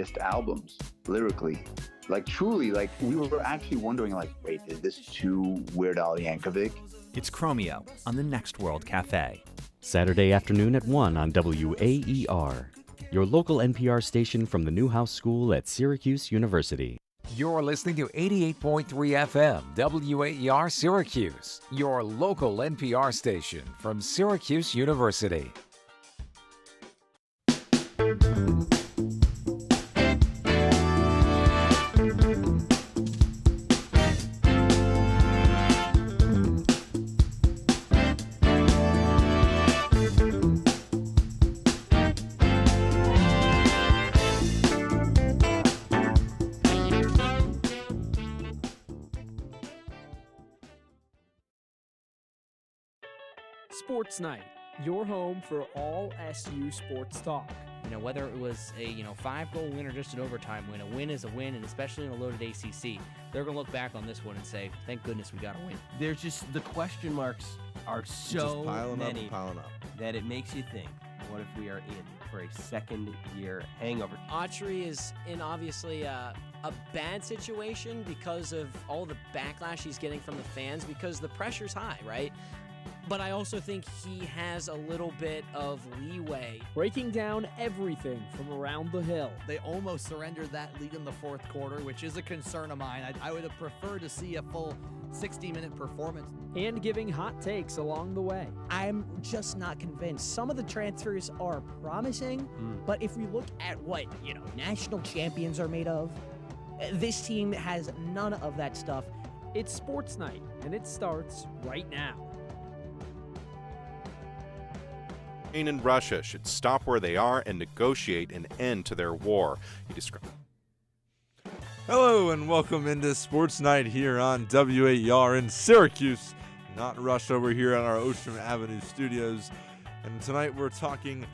greatest albums lyrically. Like, truly, like, we were actually wondering, like, wait, is this too Weird Al Yankovic? It's Chromeo on the Next World Cafe. Saturday afternoon at 1 on WAER, your local NPR station from the Newhouse School at Syracuse University. You're listening to 88.3 FM, WAER Syracuse, your local NPR station from Syracuse University. SportsNite, your home for all SU sports talk. You know, whether it was a 5-goal win or just an overtime win, a win is a win, and especially in a loaded ACC, they're going to look back on this one and say, thank goodness we got a win. There's just, the question marks are so many that it makes you think, what if we are in for a second-year hangover? Autry is in obviously a bad situation because of all the backlash he's getting from the fans because the pressure's high, right? But I also think he has a little bit of leeway. Breaking down everything from around the hill. They almost surrendered that lead in the fourth quarter, which is a concern of mine. I would have preferred to see a full 60-minute performance. And giving hot takes along the way. I'm just not convinced. Some of the transfers are promising, but if we look at what, national champions are made of, this team has none of that stuff. It's SportsNite, and it starts right now. Ukraine and Russia should stop where they are and negotiate an end to their war, he described. Hello and welcome into SportsNite here on WAER in Syracuse, not Russia. We're here on our Ocean Avenue studios, and tonight we're talking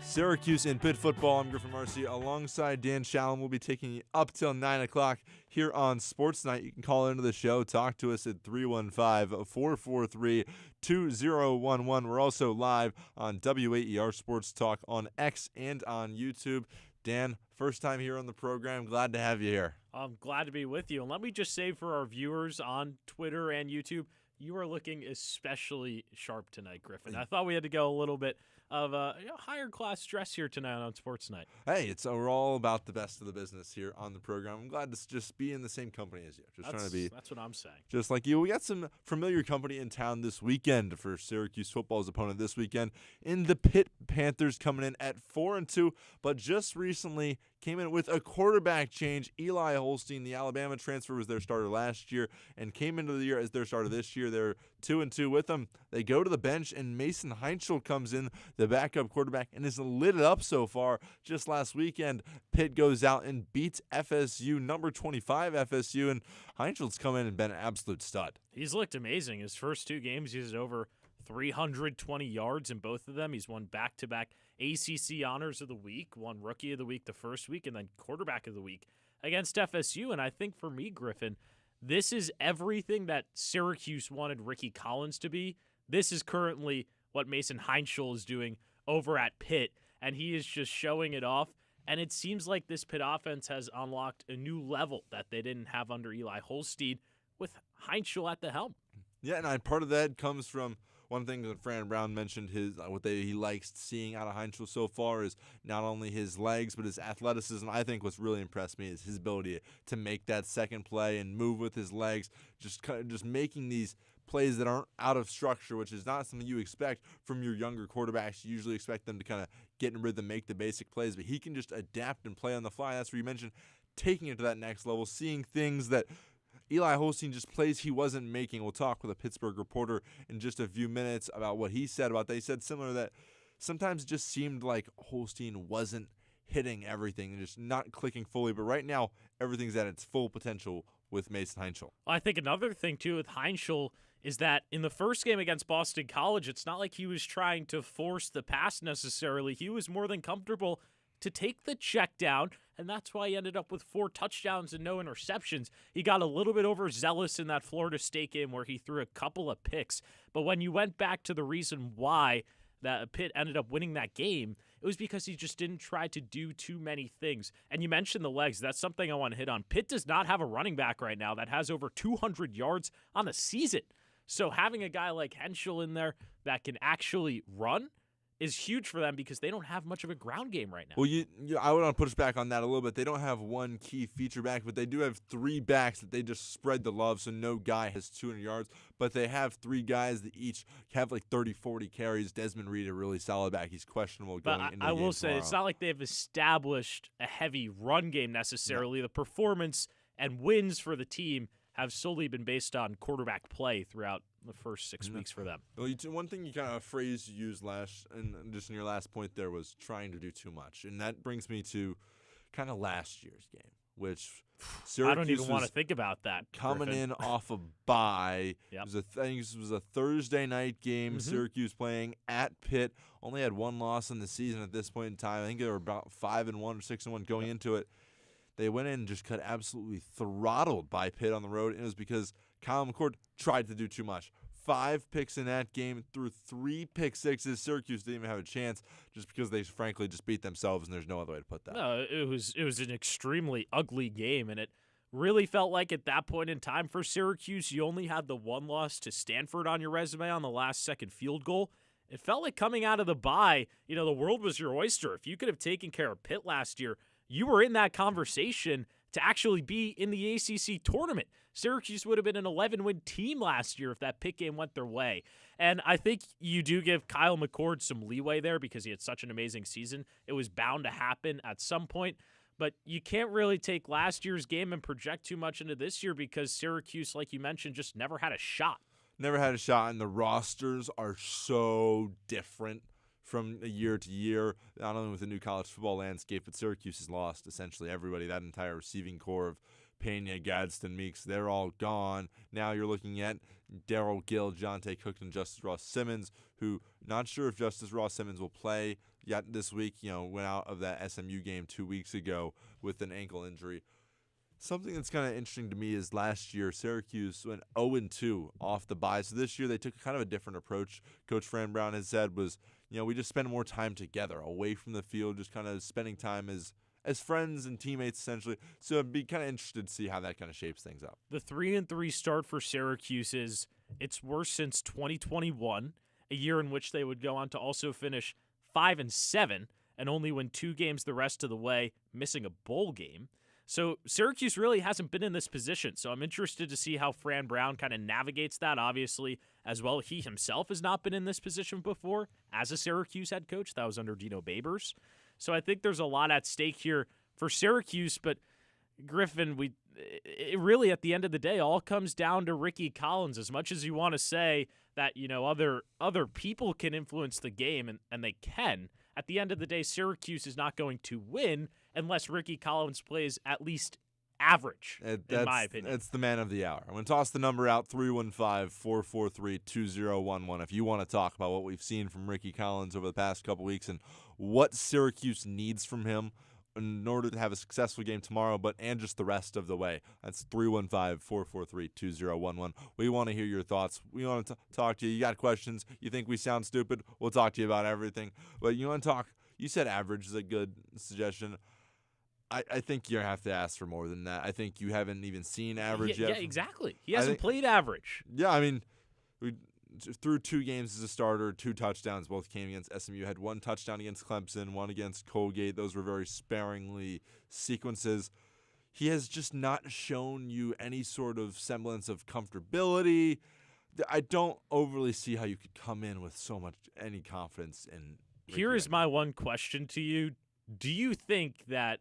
Syracuse and Pitt football. I'm Griffin Marcy alongside Dan Shallum. We'll be taking you up till 9 o'clock here on SportsNite. You can call into the show, talk to us at 315-443-2011. We're also live on WAER Sports Talk on X and on YouTube. Dan, first time here on the program. Glad to have you here. I'm glad to be with you. And let me just say for our viewers on Twitter and YouTube, you are looking especially sharp tonight, Griffin. I thought we had to go a little bit of a higher class dress here tonight on SportsNite. Hey, we're all about the best of the business here on the program. I'm glad to just be in the same company as you. That's what I'm saying. Just like you. We got some familiar company in town this weekend for Syracuse football's opponent this weekend in the Pitt Panthers, coming in at 4-2, but just recently came in with a quarterback change. Eli Holstein, the Alabama transfer, was their starter last year and came into the year as their starter this year. They're 2-2 with them. They go to the bench, and Mason Heinschel comes in, the backup quarterback, and has lit it up so far. Just last weekend, Pitt goes out and beats FSU, number 25 FSU, and Heinschel's come in and been an absolute stud. He's looked amazing. His first two games, he's over 320 yards in both of them. He's won back-to-back ACC Honors of the Week, won Rookie of the Week the first week, and then Quarterback of the Week against FSU. And I think for me, Griffin, this is everything that Syracuse wanted Ricky Collins to be. This is currently what Mason Heinschel is doing over at Pitt, and he is just showing it off. And it seems like this Pitt offense has unlocked a new level that they didn't have under Eli Holstein with Heinschel at the helm. Yeah, and part of that comes from one thing that Fran Brown mentioned, he likes seeing out of Heinschel so far is not only his legs but his athleticism. I think what's really impressed me is his ability to make that second play and move with his legs, just making these plays that aren't out of structure, which is not something you expect from your younger quarterbacks. You usually expect them to kind of get in rhythm, make the basic plays, but he can just adapt and play on the fly. That's where you mentioned taking it to that next level, seeing things that Eli Holstein just plays he wasn't making. We'll talk with a Pittsburgh reporter in just a few minutes about what he said about that. He said similar that sometimes it just seemed like Holstein wasn't hitting everything and just not clicking fully. But right now, everything's at its full potential with Mason Heinschel. I think another thing, too, with Heinschel is that in the first game against Boston College, it's not like he was trying to force the pass necessarily. He was more than comfortable to take the check down, and that's why he ended up with 4 touchdowns and no interceptions. He got a little bit overzealous in that Florida State game where he threw a couple of picks, but when you went back to the reason why that Pitt ended up winning that game, it was because he just didn't try to do too many things. And you mentioned the legs. That's something I want to hit on. Pitt does not have a running back right now that has over 200 yards on the season. So having a guy like Henschel in there that can actually run is huge for them because they don't have much of a ground game right now. Well, I would want to push back on that a little bit. They don't have one key feature back, but they do have 3 backs that they just spread the love, so no guy has 200 yards. But they have 3 guys that each have like 30, 40 carries. Desmond Reed, a really solid back. He's questionable going into the game I will say, tomorrow. it's not like they've established a heavy run game necessarily. No. The performance and wins for the team have solely been based on quarterback play throughout the first 6 weeks for them. Well, one thing you kind of phrase you used and just in your last point there was trying to do too much, and that brings me to kind of last year's game, which Syracuse I don't even want to think about that. Coming Griffin. in off a bye, Yep. I think this was a Thursday night game. Syracuse playing at Pitt, only had 1 loss in the season at this point in time. I think they were about 5-1 or 6-1 going into it. They went in and just got absolutely throttled by Pitt on the road, and it was because Kyle McCord tried to do too much. 5 picks in that game, threw 3 pick sixes. Syracuse didn't even have a chance just because they frankly just beat themselves, and there's no other way to put that. No, it was an extremely ugly game, and it really felt like at that point in time for Syracuse, you only had the 1 loss to Stanford on your resume on the last second field goal. It felt like coming out of the bye, the world was your oyster. If you could have taken care of Pitt last year, you were in that conversation to actually be in the ACC tournament. Syracuse would have been an 11-win team last year if that Pitt game went their way. And I think you do give Kyle McCord some leeway there because he had such an amazing season. It was bound to happen at some point. But you can't really take last year's game and project too much into this year because Syracuse, like you mentioned, just never had a shot. Never had a shot, and the rosters are so different from year to year, not only with the new college football landscape, but Syracuse has lost essentially everybody. That entire receiving core of Pena, Gadsden, Meeks, they're all gone. Now you're looking at Darrell Gill, Jonte Cook, and Justice Ross Simmons, who not sure if Justice Ross Simmons will play yet this week. Went out of that SMU game 2 weeks ago with an ankle injury. Something that's kind of interesting to me is last year Syracuse went 0-2 off the bye. So this year they took kind of a different approach. Coach Fran Brown has said was, we just spend more time together, away from the field, just kind of spending time as friends and teammates essentially. So I'd be kind of interested to see how that kind of shapes things up. The 3-3 start for Syracuse it's worse since 2021, a year in which they would go on to also finish 5-7 and only win 2 games the rest of the way, missing a bowl game. So Syracuse really hasn't been in this position. So I'm interested to see how Fran Brown kind of navigates that. Obviously, as well, he himself has not been in this position before as a Syracuse head coach. That was under Dino Babers. So I think there's a lot at stake here for Syracuse. But Griffin, it really at the end of the day all comes down to Ricky Collins. As much as you want to say that other people can influence the game, and they can, at the end of the day, Syracuse is not going to win unless Ricky Collins plays at least average, in my opinion. That's the man of the hour. I'm going to toss the number out, 315-443-2011, if you want to talk about what we've seen from Ricky Collins over the past couple weeks and what Syracuse needs from him in order to have a successful game tomorrow, and just the rest of the way. That's 315-443-2011. We want to hear your thoughts. We want to talk to you. You got questions? You think we sound stupid? We'll talk to you about everything. But you want to talk? You said average is a good suggestion. I think you have to ask for more than that. I think you haven't even seen average yet. Yeah, exactly. He hasn't played average. Yeah, I mean, we threw 2 games as a starter, 2 touchdowns. Both came against SMU. Had 1 touchdown against Clemson, 1 against Colgate. Those were very sparingly sequences. He has just not shown you any sort of semblance of comfortability. I don't overly see how you could come in with any confidence in Ricky. Here is my one question to you. Do you think that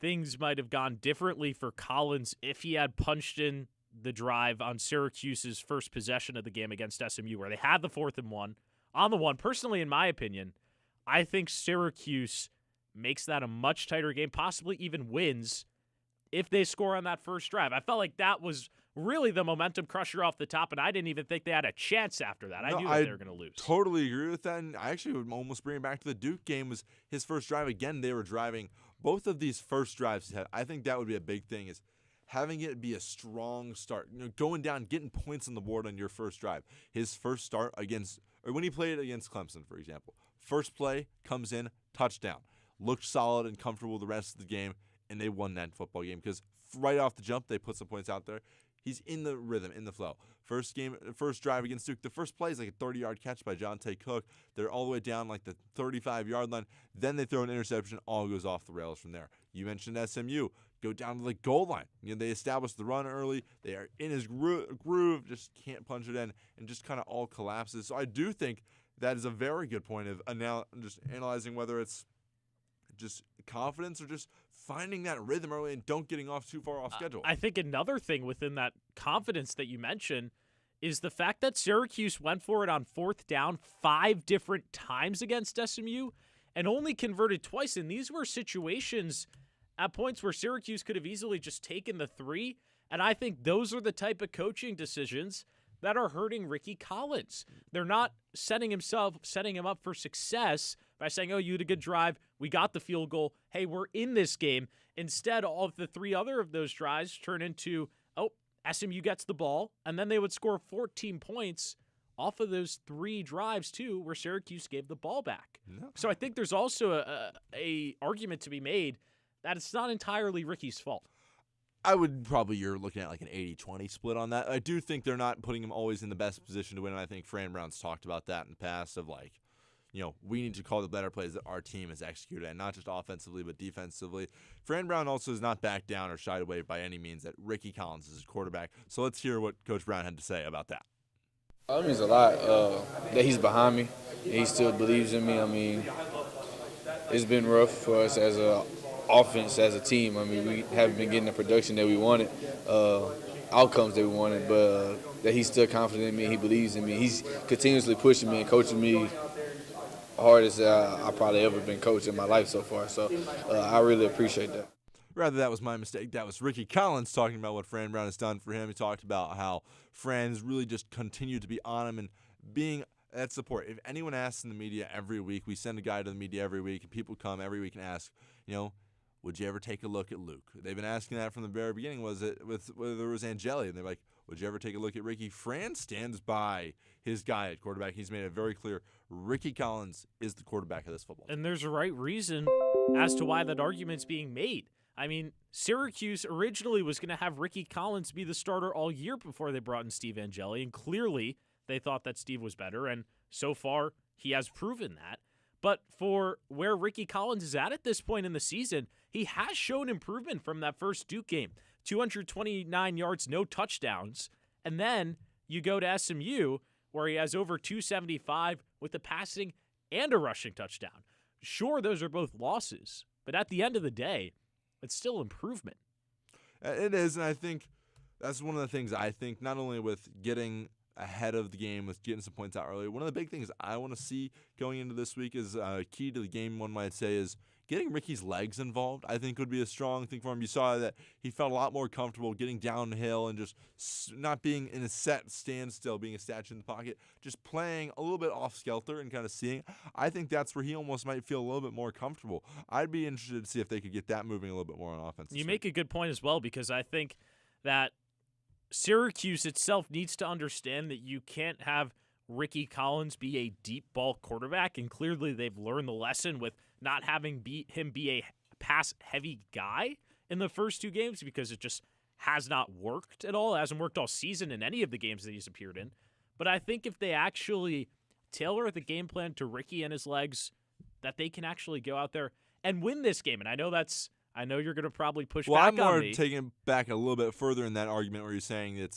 things might have gone differently for Collins if he had punched in the drive on Syracuse's first possession of the game against SMU, where they had the 4th and 1 on the 1? Personally, in my opinion, I think Syracuse makes that a much tighter game, possibly even wins if they score on that first drive. I felt like that was really the momentum crusher off the top, and I didn't even think they had a chance after that. I knew that they were going to lose. Totally agree with that, and I actually would almost bring it back to the Duke game. Was his first drive. Again, they were driving. Both of these first drives he had, I think that would be a big thing, is having it be a strong start. Going down, getting points on the board on your first drive. His first start when he played against Clemson, for example. First play, comes in, touchdown. Looked solid and comfortable the rest of the game, and they won that football game because right off the jump, they put some points out there. He's in the rhythm, in the flow. First drive against Duke, the first play is like a 30-yard catch by Jonte Cook. They're all the way down like the 35-yard line. Then they throw an interception. All goes off the rails from there. You mentioned SMU. Go down to the goal line. They established the run early. They are in his groove, just can't punch it in, and just kind of all collapses. So I do think that is a very good point of just analyzing whether it's just confidence or just finding that rhythm early and don't getting off too far off schedule. I think another thing within that confidence that you mentioned is the fact that Syracuse went for it on 4th down 5 different times against SMU and only converted twice. And these were situations at points where Syracuse could have easily just taken the 3. And I think those are the type of coaching decisions that are hurting Ricky Collins. They're not setting him up for success by saying, oh, you had a good drive, we got the field goal, hey, we're in this game. Instead, all of the 3 other of those drives turn into, oh, SMU gets the ball, and then they would score 14 points off of those 3 drives, too, where Syracuse gave the ball back. No. So I think there's also a argument to be made that it's not entirely Ricky's fault. I would probably, you're looking at like an 80-20 split on that. I do think they're not putting him always in the best position to win, and I think Fran Brown's talked about that in the past of like, we need to call the better plays that our team has executed, and not just offensively but defensively. Fran Brown also has not backed down or shied away by any means that Ricky Collins is his quarterback. So let's hear what Coach Brown had to say about that. It means a lot that he's behind me and he still believes in me. I mean, it's been rough for us as a offense, as a team. I mean, we haven't been getting the production that we wanted, outcomes that we wanted, but that he's still confident in me, he believes in me. He's continuously pushing me and coaching me hardest I've probably ever been coached in my life so far. So I really appreciate that. Rather, that was my mistake. That was Ricky Collins talking about what Fran Brown has done for him. He talked about how Fran's really just continued to be on him and being that support. If anyone asks in the media every week, we send a guy to the media every week, and people come every week and ask, would you ever take a look at Luke? They've been asking that from the very beginning. Was it whether it was Angeli? And they're like, would you ever take a look at Ricky? Fran stands by his guy at quarterback. He's made it very clear Ricky Collins is the quarterback of this football team. And there's a right reason as to why that argument's being made. I mean, Syracuse originally was going to have Ricky Collins be the starter all year before they brought in Steve Angeli, and clearly they thought that Steve was better, and so far he has proven that. But for where Ricky Collins is at this point in the season, he has shown improvement from that first Duke game. 229 yards, no touchdowns. And then you go to SMU, where he has over 275 with a passing and a rushing touchdown. Sure, those are both losses, but at the end of the day, it's still improvement. It is, and I think that's one of the things I think, not only with getting ahead of the game, with getting some points out early, one of the big things I want to see going into this week is key to the game, one might say, is getting Ricky's legs involved. I think would be a strong thing for him. You saw that he felt a lot more comfortable getting downhill and just not being in a set standstill, being a statue in the pocket, just playing a little bit off skelter and kind of seeing. I think that's where he almost might feel a little bit more comfortable. I'd be interested to see if they could get that moving a little bit more on offense. You make a good point as well, because I think that Syracuse itself needs to understand that you can't have Ricky Collins be a deep ball quarterback, and clearly they've learned the lesson with not having him be a pass-heavy guy in the first 2 games, because it just has not worked at all. It hasn't worked all season in any of the games that he's appeared in. But I think if they actually tailor the game plan to Ricky and his legs, that they can actually go out there and win this game. And I know you're going to probably push back on me. Well, I'm more taking it back a little bit further in that argument where you're saying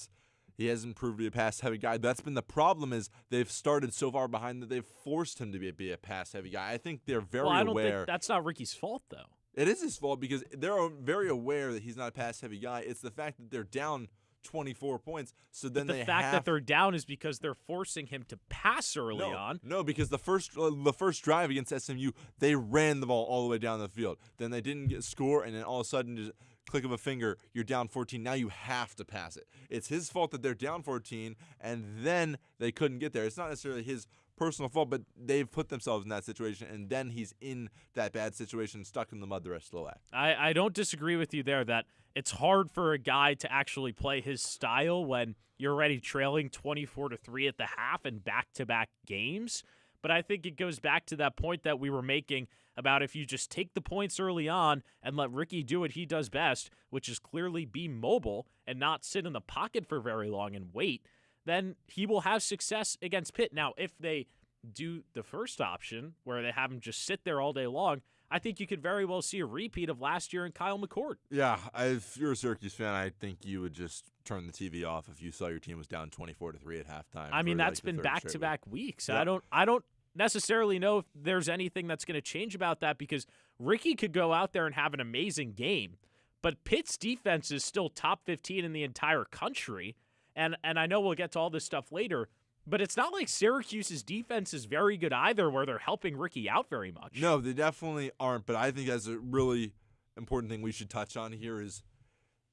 he hasn't proved to be a pass-heavy guy. That's been the problem, is they've started so far behind that they've forced him to be a pass-heavy guy. I think they're very aware. I don't think that's not Ricky's fault, though. It is his fault, because they're very aware that he's not a pass-heavy guy. It's the fact that they're down 24 points, so then the fact that they're down is because they're forcing him to pass early on. No, because the first drive against SMU, they ran the ball all the way down the field. Then they didn't score, and then all of a sudden, just click of a finger, you're down 14. Now you have to pass it. It's his fault that they're down 14, and then they couldn't get there. It's not necessarily his personal fault, but they've put themselves in that situation, and then he's in that bad situation, stuck in the mud the rest of the way. I don't disagree with you there that it's hard for a guy to actually play his style when you're already trailing 24-3 at the half in back-to-back games. But I think it goes back to that point that we were making about if you just take the points early on and let Ricky do what he does best, which is clearly be mobile and not sit in the pocket for very long and wait, then he will have success against Pitt. Now, if they do the first option where they have him just sit there all day long, I think you could very well see a repeat of last year in Kyle McCord. Yeah, if you're a Syracuse fan, I think you would just turn the TV off if you saw your team was down 24-3 at halftime. I mean, that's been back-to-back weeks. Yep. I don't necessarily know if there's anything that's going to change about that because Ricky could go out there and have an amazing game, but Pitt's defense is still top 15 in the entire country, and I know we'll get to all this stuff later, but it's not like Syracuse's defense is very good either where they're helping Ricky out very much. No, they definitely aren't, but I think that's a really important thing we should touch on here is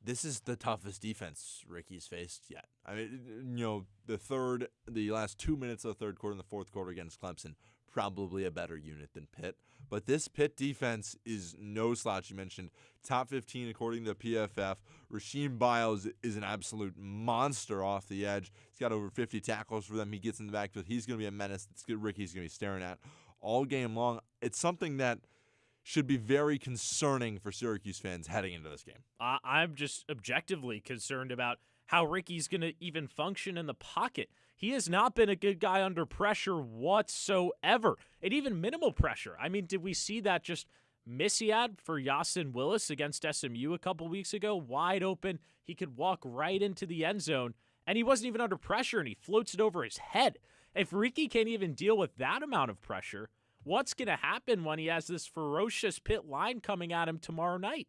this is the toughest defense Ricky's faced yet. I mean, the last 2 minutes of the third quarter and the fourth quarter against Clemson, probably a better unit than Pitt. But this Pitt defense is no slouch. You mentioned top 15 according to PFF. Rasheem Biles is an absolute monster off the edge. He's got over 50 tackles for them. He gets in the backfield. He's going to be a menace. It's good. Ricky's going to be staring at all game long. It's something that should be very concerning for Syracuse fans heading into this game. I'm just objectively concerned about how Ricky's going to even function in the pocket. He has not been a good guy under pressure whatsoever, and even minimal pressure. I mean, did we see that just miss he had for Yasin Willis against SMU a couple weeks ago? Wide open. He could walk right into the end zone, and he wasn't even under pressure, and he floats it over his head. If Ricky can't even deal with that amount of pressure, what's going to happen when he has this ferocious Pitt line coming at him tomorrow night?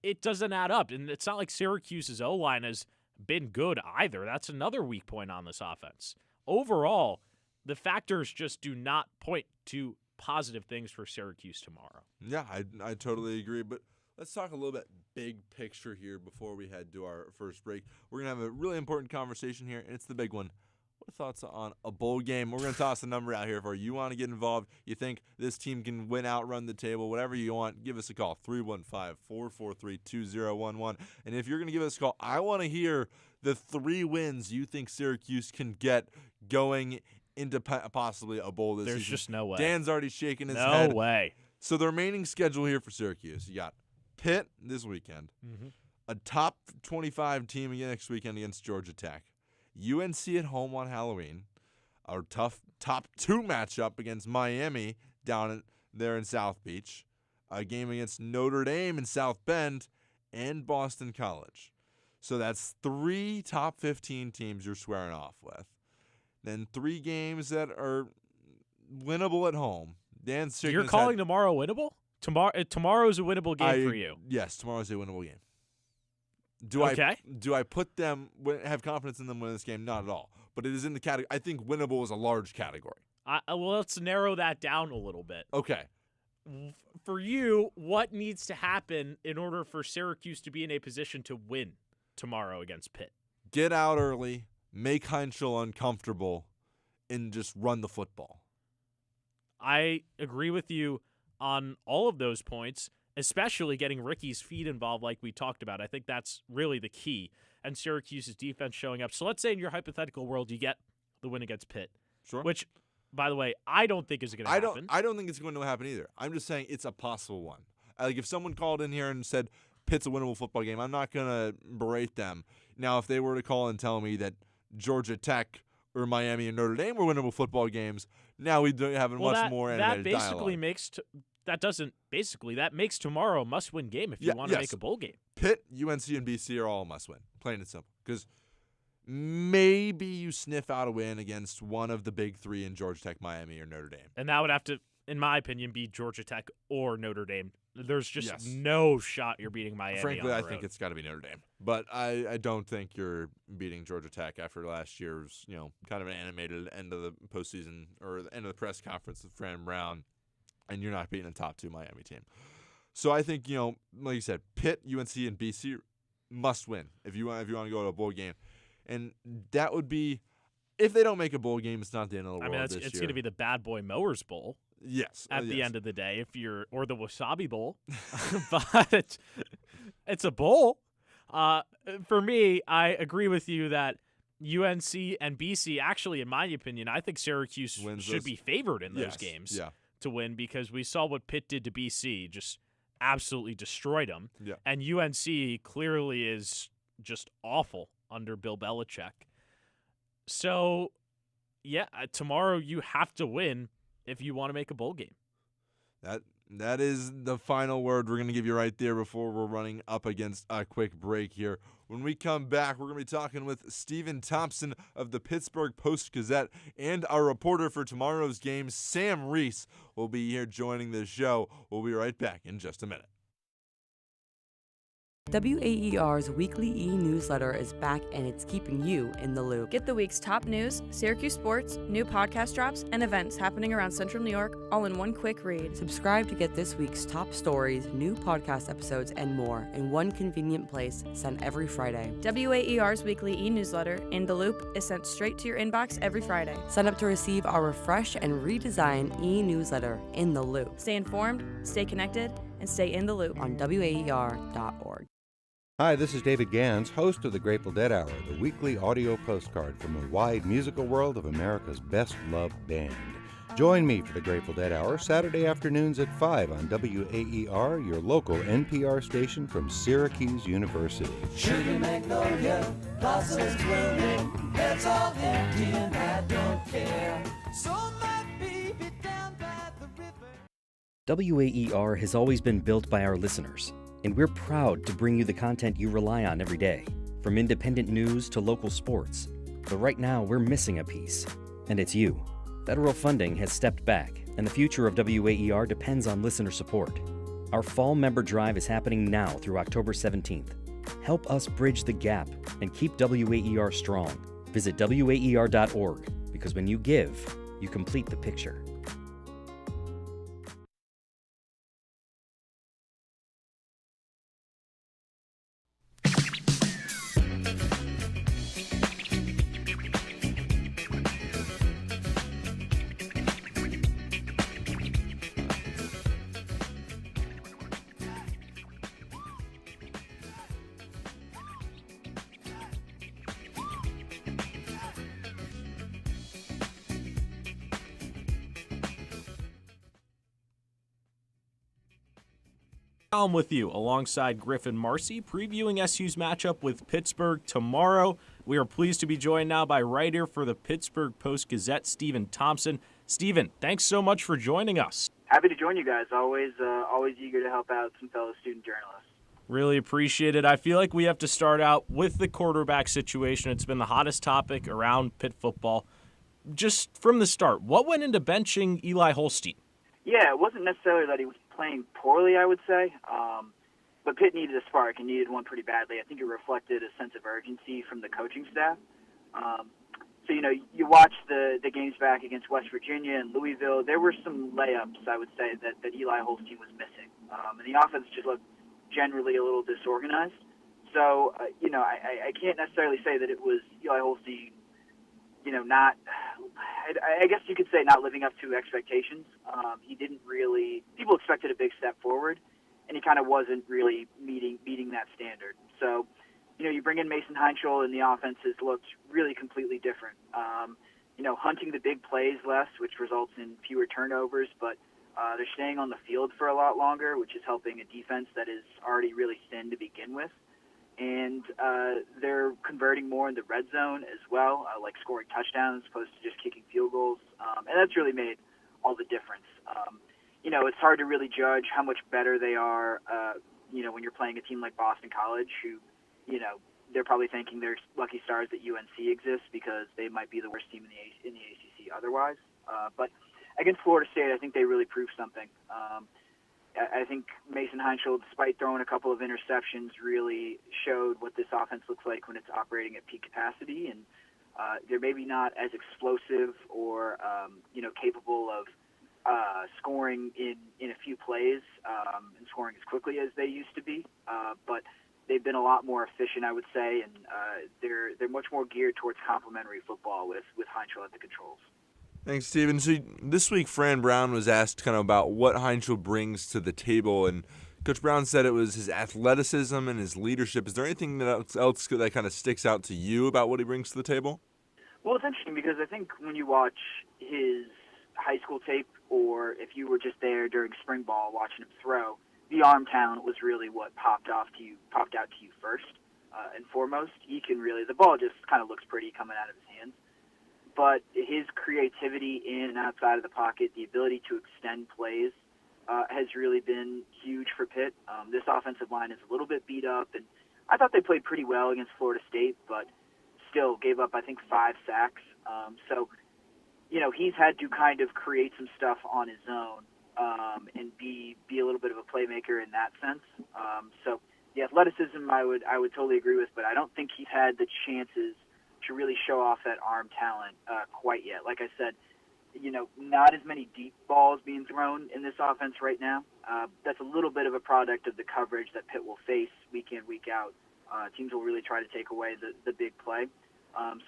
It doesn't add up. And it's not like Syracuse's O-line has been good either. That's another weak point on this offense. Overall, the factors just do not point to positive things for Syracuse tomorrow. Yeah, I totally agree. But let's talk a little bit big picture here before we head to our first break. We're going to have a really important conversation here, and it's the big one. What are thoughts on a bowl game? We're going to toss a number out here for you. Want to get involved? You think this team can win out, run the table, whatever you want, give us a call, 315-443-2011. And if you're going to give us a call, I want to hear the 3 wins you think Syracuse can get going into possibly a bowl this season. There's just no way. Dan's already shaking his head. No way. So the remaining schedule here for Syracuse, you got Pitt this weekend, a top 25 team again next weekend against Georgia Tech, UNC at home on Halloween, our tough top 2 matchup against Miami down there in South Beach, a game against Notre Dame in South Bend, and Boston College. So that's 3 top 15 teams you're squaring off with. Then 3 games that are winnable at home. Dan's shaking You're his calling head. tomorrow winnable? Tomorrow's a winnable game for you. Yes, tomorrow's a winnable game. Do I put them, have confidence in them winning this game? Not at all. But it is in the category. I think winnable is a large category. Well, let's narrow that down a little bit. Okay. For you, what needs to happen in order for Syracuse to be in a position to win tomorrow against Pitt? Get out early, make Heinzel uncomfortable, and just run the football. I agree with you on all of those points, especially getting Ricky's feet involved like we talked about. I think that's really the key, and Syracuse's defense showing up. So let's say in your hypothetical world you get the win against Pitt, sure. Which, by the way, I don't think is going to happen. I don't think it's going to happen either. I'm just saying it's a possible one. Like if someone called in here and said Pitt's a winnable football game, I'm not going to berate them. Now, if they were to call and tell me that Georgia Tech or Miami and Notre Dame were winnable football games, now we have a much more animated that basically dialogue. That makes tomorrow a must-win game if you want to make a bowl game. Pitt, UNC, and BC are all must-win, plain and simple. Because maybe you sniff out a win against one of the big 3 in Georgia Tech, Miami, or Notre Dame. And that would have to, in my opinion, be Georgia Tech or Notre Dame. There's just no shot you're beating Miami. Frankly, I think it's got to be Notre Dame. But I don't think you're beating Georgia Tech after last year's, kind of an animated end of the postseason or the end of the press conference with Fran Brown, and you're not beating a top 2 Miami team. So I think, like you said, Pitt, UNC, and BC must win if you want to go to a bowl game. And that would be, if they don't make a bowl game, it's not the end of the world this year. It's going to be the Bad Boy Mowers Bowl. Yes. At the end of the day, or the Wasabi Bowl. But it's a bowl. For me, I agree with you that UNC and BC, actually, in my opinion, I think Syracuse should be favored in those games to win because we saw what Pitt did to BC, just absolutely destroyed them. Yeah. And UNC clearly is just awful under Bill Belichick. So, yeah, tomorrow you have to win if you want to make a bowl game. That is the final word we're going to give you right there before we're running up against a quick break here. When we come back, we're going to be talking with Stephen Thompson of the Pittsburgh Post-Gazette, and our reporter for tomorrow's game, Sam Reese, will be here joining the show. We'll be right back in just a minute. WAER's weekly e-newsletter is back and it's keeping you in the loop. Get the week's top news, Syracuse sports, new podcast drops, and events happening around Central New York all in one quick read. Subscribe to get this week's top stories, new podcast episodes, and more in one convenient place sent every Friday. WAER's weekly e-newsletter, In the Loop, is sent straight to your inbox every Friday. Sign up to receive our refreshed and redesigned e-newsletter, In the Loop. Stay informed, stay connected, and stay in the loop on WAER.org. Hi, this is David Gans, host of the Grateful Dead Hour, the weekly audio postcard from the wide musical world of America's best-loved band. Join me for the Grateful Dead Hour Saturday afternoons at 5 on WAER, your local NPR station from Syracuse University. Sugar magnolia, blossoms blooming, heads all empty and I don't care. So my baby down by the river. WAER has always been built by our listeners, and we're proud to bring you the content you rely on every day, from independent news to local sports. But right now, we're missing a piece, and it's you. Federal funding has stepped back, and the future of WAER depends on listener support. Our fall member drive is happening now through October 17th. Help us bridge the gap and keep WAER strong. Visit WAER.org, because when you give, you complete the picture. I'm with you alongside Griffin Marcy, previewing SU's matchup with Pittsburgh tomorrow. We are pleased to be joined now by writer for the Pittsburgh Post-Gazette, Stephen Thompson. Stephen, thanks so much for joining us. Happy to join you guys. Always eager to help out some fellow student journalists. Really appreciate it. I feel like we have to start out with the quarterback situation. It's been the hottest topic around Pitt football. Just from the start, what went into benching Eli Holstein? Yeah, it wasn't necessarily that he was playing poorly, I would say, but Pitt needed a spark and needed one pretty badly. I think it reflected a sense of urgency from the coaching staff. So, you watch the games back against West Virginia and Louisville. There were some layups, I would say, that Eli Holstein was missing. And the offense just looked generally a little disorganized. So, I can't necessarily say that it was Eli Holstein, not, I guess you could say not living up to expectations. He didn't really, people expected a big step forward, and he kind of wasn't really meeting that standard. So, you bring in Mason Heinschel, and the offense has looked really completely different. Hunting the big plays less, which results in fewer turnovers, but they're staying on the field for a lot longer, which is helping a defense that is already really thin to begin with. And they're converting more in the red zone as well, like scoring touchdowns as opposed to just kicking field goals. And that's really made all the difference. It's hard to really judge how much better they are, when you're playing a team like Boston College, who, they're probably thinking they're lucky stars that UNC exists because they might be the worst team in the ACC otherwise. But against Florida State, I think they really proved something. I think Mason Heinschel, despite throwing a couple of interceptions, really showed what this offense looks like when it's operating at peak capacity. And they're maybe not as explosive or, capable of scoring in a few plays and scoring as quickly as they used to be. But they've been a lot more efficient, I would say, and they're much more geared towards complementary football with Heinschel at the controls. Thanks, Stephen. So this week, Fran Brown was asked kind of about what Heinschel brings to the table, and Coach Brown said it was his athleticism and his leadership. Is there anything else that kind of sticks out to you about what he brings to the table? Well, it's interesting because I think when you watch his high school tape, or if you were just there during spring ball watching him throw, the arm talent was really what popped out to you first and foremost. He can really, the ball just kind of looks pretty coming out of his hands. But his creativity in and outside of the pocket, the ability to extend plays, has really been huge for Pitt. This offensive line is a little bit beat up, and I thought they played pretty well against Florida State, but still gave up, I think, 5 sacks. So, he's had to kind of create some stuff on his own and be a little bit of a playmaker in that sense. So the athleticism I would totally agree with, but I don't think he's had the chances to really show off that arm talent quite yet. Like I said, not as many deep balls being thrown in this offense right now. That's a little bit of a product of the coverage that Pitt will face week in, week out. Teams will really try to take away the big play.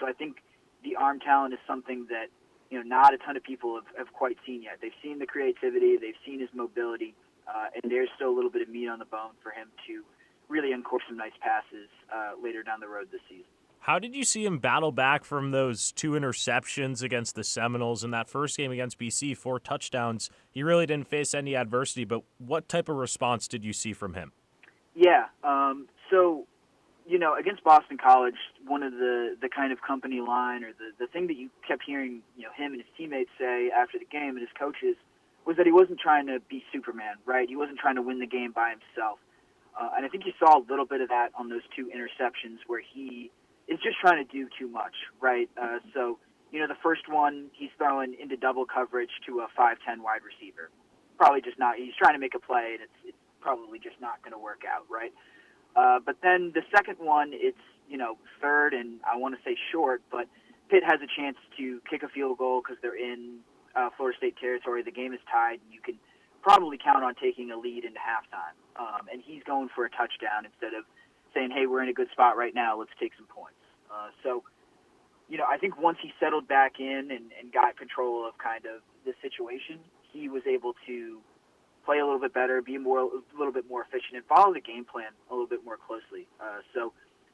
So I think the arm talent is something that, not a ton of people have quite seen yet. They've seen the creativity, they've seen his mobility, and there's still a little bit of meat on the bone for him to really uncork some nice passes later down the road this season. How did you see him battle back from those 2 interceptions against the Seminoles in that first game against BC, 4 touchdowns? He really didn't face any adversity, but what type of response did you see from him? Yeah, so, against Boston College, one of the kind of company line or the thing that you kept hearing, him and his teammates say after the game and his coaches was that he wasn't trying to be Superman, right? He wasn't trying to win the game by himself. And I think you saw a little bit of that on those 2 interceptions where he is just trying to do too much, right? So, the first one, he's throwing into double coverage to a 5'10" wide receiver. Probably just not, he's trying to make a play, and it's probably just not going to work out, right? But then the second one, it's, third and I want to say short, but Pitt has a chance to kick a field goal because they're in Florida State territory. The game is tied, and you can probably count on taking a lead into halftime. And he's going for a touchdown instead of saying, hey, we're in a good spot right now, let's take some points. So, I think once he settled back in and got control of kind of the situation, he was able to play a little bit better, be a little bit more efficient, and follow the game plan a little bit more closely. So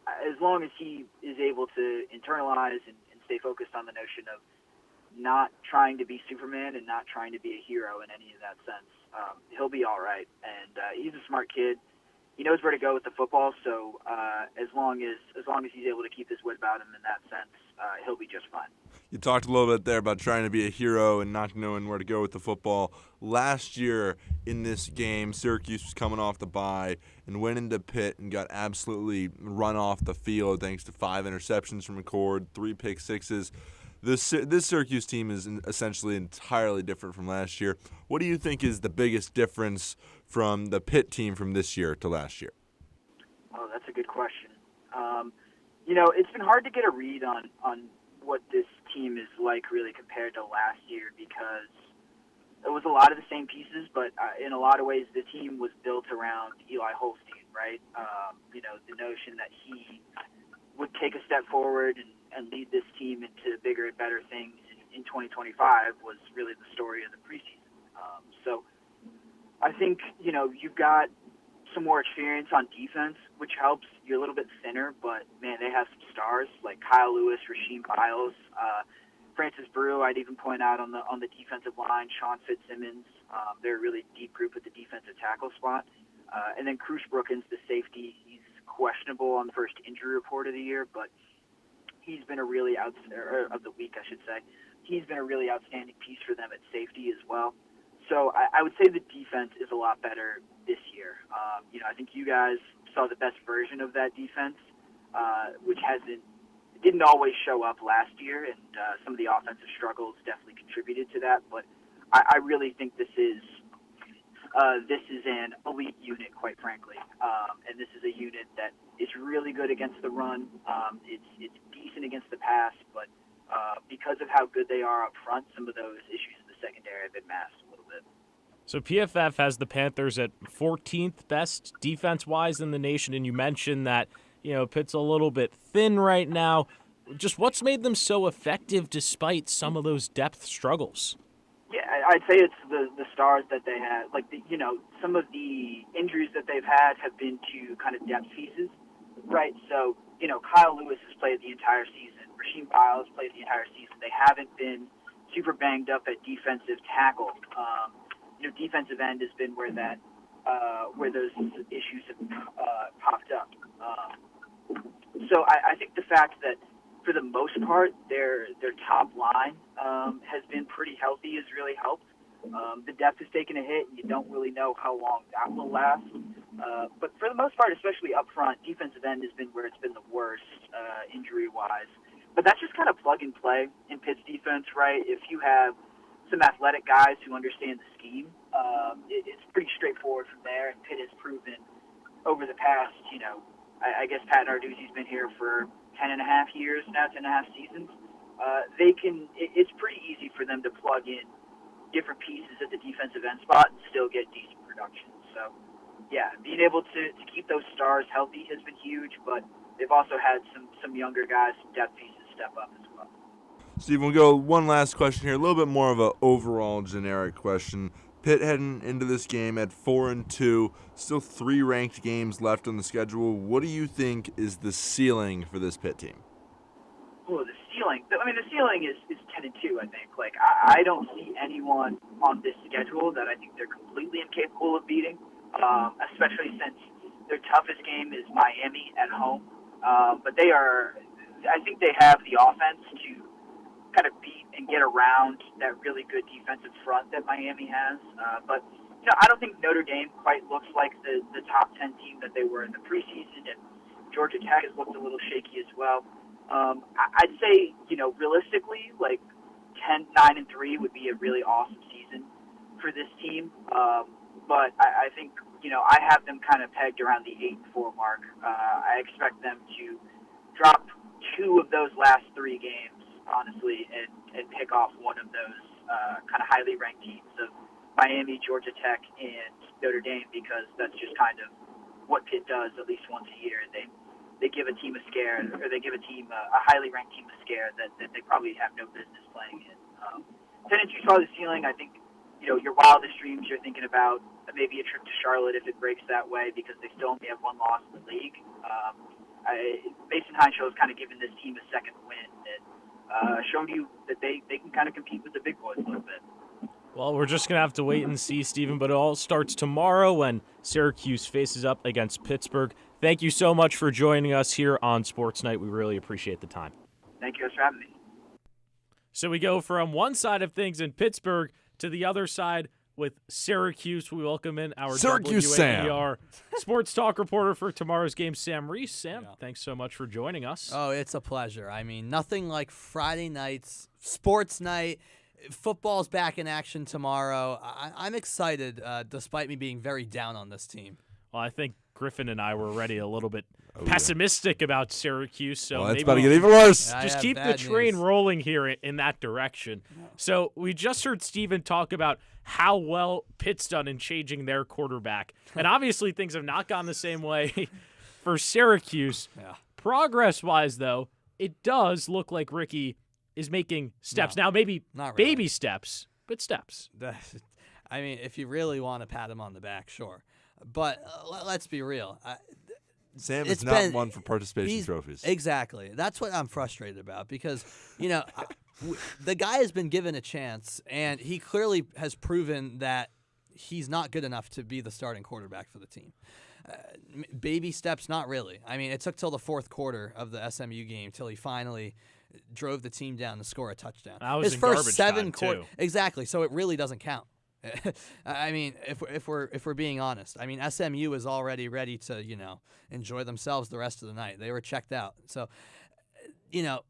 as long as he is able to internalize and stay focused on the notion of not trying to be Superman and not trying to be a hero in any of that sense, he'll be all right. And he's a smart kid. He knows where to go with the football, so as long as he's able to keep his wit about him in that sense, he'll be just fine. You talked a little bit there about trying to be a hero and not knowing where to go with the football. Last year in this game, Syracuse was coming off the bye and went into Pitt and got absolutely run off the field thanks to 5 interceptions from McCord, 3 pick sixes. This Syracuse team is essentially entirely different from last year. What do you think is the biggest difference from the Pitt team from this year to last year? Oh, that's a good question. It's been hard to get a read on what this team is like really compared to last year because it was a lot of the same pieces, but in a lot of ways the team was built around Eli Holstein, right? The notion that he would take a step forward and lead this team into bigger and better things in 2025 was really the story of the preseason. So I think, you've got some more experience on defense, which helps. You're a little bit thinner, but, man, they have some stars like Kyle Lewis, Rasheem Biles, Francis Brew, I'd even point out on the defensive line, Sean Fitzsimmons. They're a really deep group at the defensive tackle spot. And then Cruce Brookins, the safety, he's questionable on the first injury report of the year, but he's been a really of the week, I should say. He's been a really outstanding piece for them at safety as well. So I would say the defense is a lot better this year. I think you guys saw the best version of that defense, which didn't always show up last year, and some of the offensive struggles definitely contributed to that. But I really think this is an elite unit, quite frankly, and this is a unit that is really good against the run. It's decent against the pass, but because of how good they are up front, some of those issues in the secondary have been masked a little bit. So PFF has the Panthers at 14th best defense-wise in the nation, and you mentioned that Pitt's a little bit thin right now. Just what's made them so effective despite some of those depth struggles? Yeah, I'd say it's the stars that they had. Like, some of the injuries that they've had have been to kind of depth pieces, right? So, Kyle Lewis has played the entire season. Rasheem Biles played the entire season. They haven't been super banged up at defensive tackle. Defensive end has been where those issues have popped up. So I think the fact that, for the most part, their top line has been pretty healthy has really helped. The depth has taken a hit, and you don't really know how long that will last. But for the most part, especially up front, defensive end has been where it's been the worst injury-wise. But that's just kind of plug and play in Pitt's defense, right? If you have some athletic guys who understand the scheme, it's pretty straightforward from there. And Pitt has proven over the past, I guess Pat Narduzzi's been here for 10 and a half years now, 10 and a half seasons. It's pretty easy for them to plug in different pieces at the defensive end spot and still get decent production. So, yeah, being able to keep those stars healthy has been huge, but they've also had some younger guys, some depth pieces step up as well. Steve, we'll go one last question here, a little bit more of an overall generic question. Pitt heading into this game at 4-2, still 3 ranked games left on the schedule. What do you think is the ceiling for this Pitt team? Oh, the ceiling. I mean, the ceiling is 10-2, I think. Like, I don't see anyone on this schedule that I think they're completely incapable of beating, especially since their toughest game is Miami at home. But I think they have the offense to kind of beat and get around that really good defensive front that Miami has. But I don't think Notre Dame quite looks like the top 10 team that they were in the preseason, and Georgia Tech has looked a little shaky as well. I'd say, realistically, like 9-3 would be a really awesome season for this team. But I think, I have them kind of pegged around the 8-4 mark. I expect them to drop 2 of those last 3 games, honestly, and pick off one of those kind of highly ranked teams of Miami, Georgia Tech, and Notre Dame, because that's just kind of what Pitt does at least once a year. They give a team a scare, or they give a highly ranked team a scare that they probably have no business playing in. 10-2 is probably the ceiling. I think, your wildest dreams, you're thinking about maybe a trip to Charlotte if it breaks that way, because they still only have 1 loss in the league. Mason Hineshaw has kind of given this team a second win and shown you that they can kind of compete with the big boys a little bit. Well, we're just going to have to wait and see, Stephen, but it all starts tomorrow when Syracuse faces up against Pittsburgh. Thank you so much for joining us here on Sports Night. We really appreciate the time. Thank you for having me. So we go from one side of things in Pittsburgh to the other side with Syracuse. We welcome in our Syracuse WAER sports talk reporter for tomorrow's game, Sam Reese. Sam, thanks so much for joining us. Oh, it's a pleasure. I mean, nothing like Friday nights, sports night. Football's back in action tomorrow. I'm excited, despite me being very down on this team. Well, I think Griffin and I were already a little bit pessimistic about Syracuse. So it's maybe about to get even worse. Just keep the train rolling here in that direction. So we just heard Steven talk about how well Pitt's done in changing their quarterback. And obviously things have not gone the same way for Syracuse. Progress-wise, though, it does look like Ricky is making steps. Now, maybe not really. Baby steps, but steps. I mean, if you really want to pat him on the back, sure. But let's be real. Sam is not one for participation trophies. Exactly. That's what I'm frustrated about because, the guy has been given a chance, and he clearly has proven that he's not good enough to be the starting quarterback for the team. Baby steps, not really. I mean, it took till the 4th quarter of the SMU game till he finally drove the team down to score a touchdown. That was his in first garbage 7 time, too. Exactly. So it really doesn't count. I mean, if we're being honest, I mean, SMU is already ready to enjoy themselves the rest of the night. They were checked out, so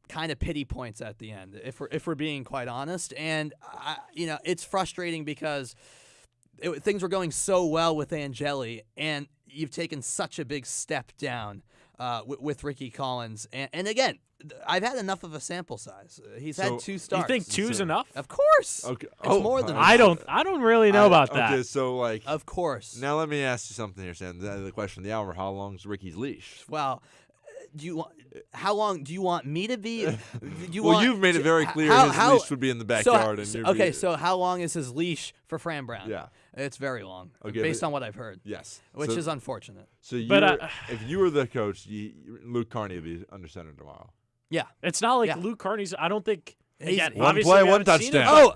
kind of pity points at the end. If we're being quite honest, and it's frustrating because things were going so well with Angeli, and you've taken such a big step down with Ricky Collins, and again. I've had enough of a sample size. He's had 2 starts. You think 2's enough? Of course. Okay. It's more than I don't really know about that. Okay, so of course. Now let me ask you something here, Sam. The question of the hour: how long's Ricky's leash? Well, How long do you want me to be? You've made it very clear his leash would be in the backyard. So how long is his leash for Fran Brown? Yeah. It's very long, Okay, based on what I've heard. Yes. Which is unfortunate. So if you were the coach, Luke Carney would be under center tomorrow. Yeah. It's not like Luke Carney's. I don't think. Again, one play, one touchdown.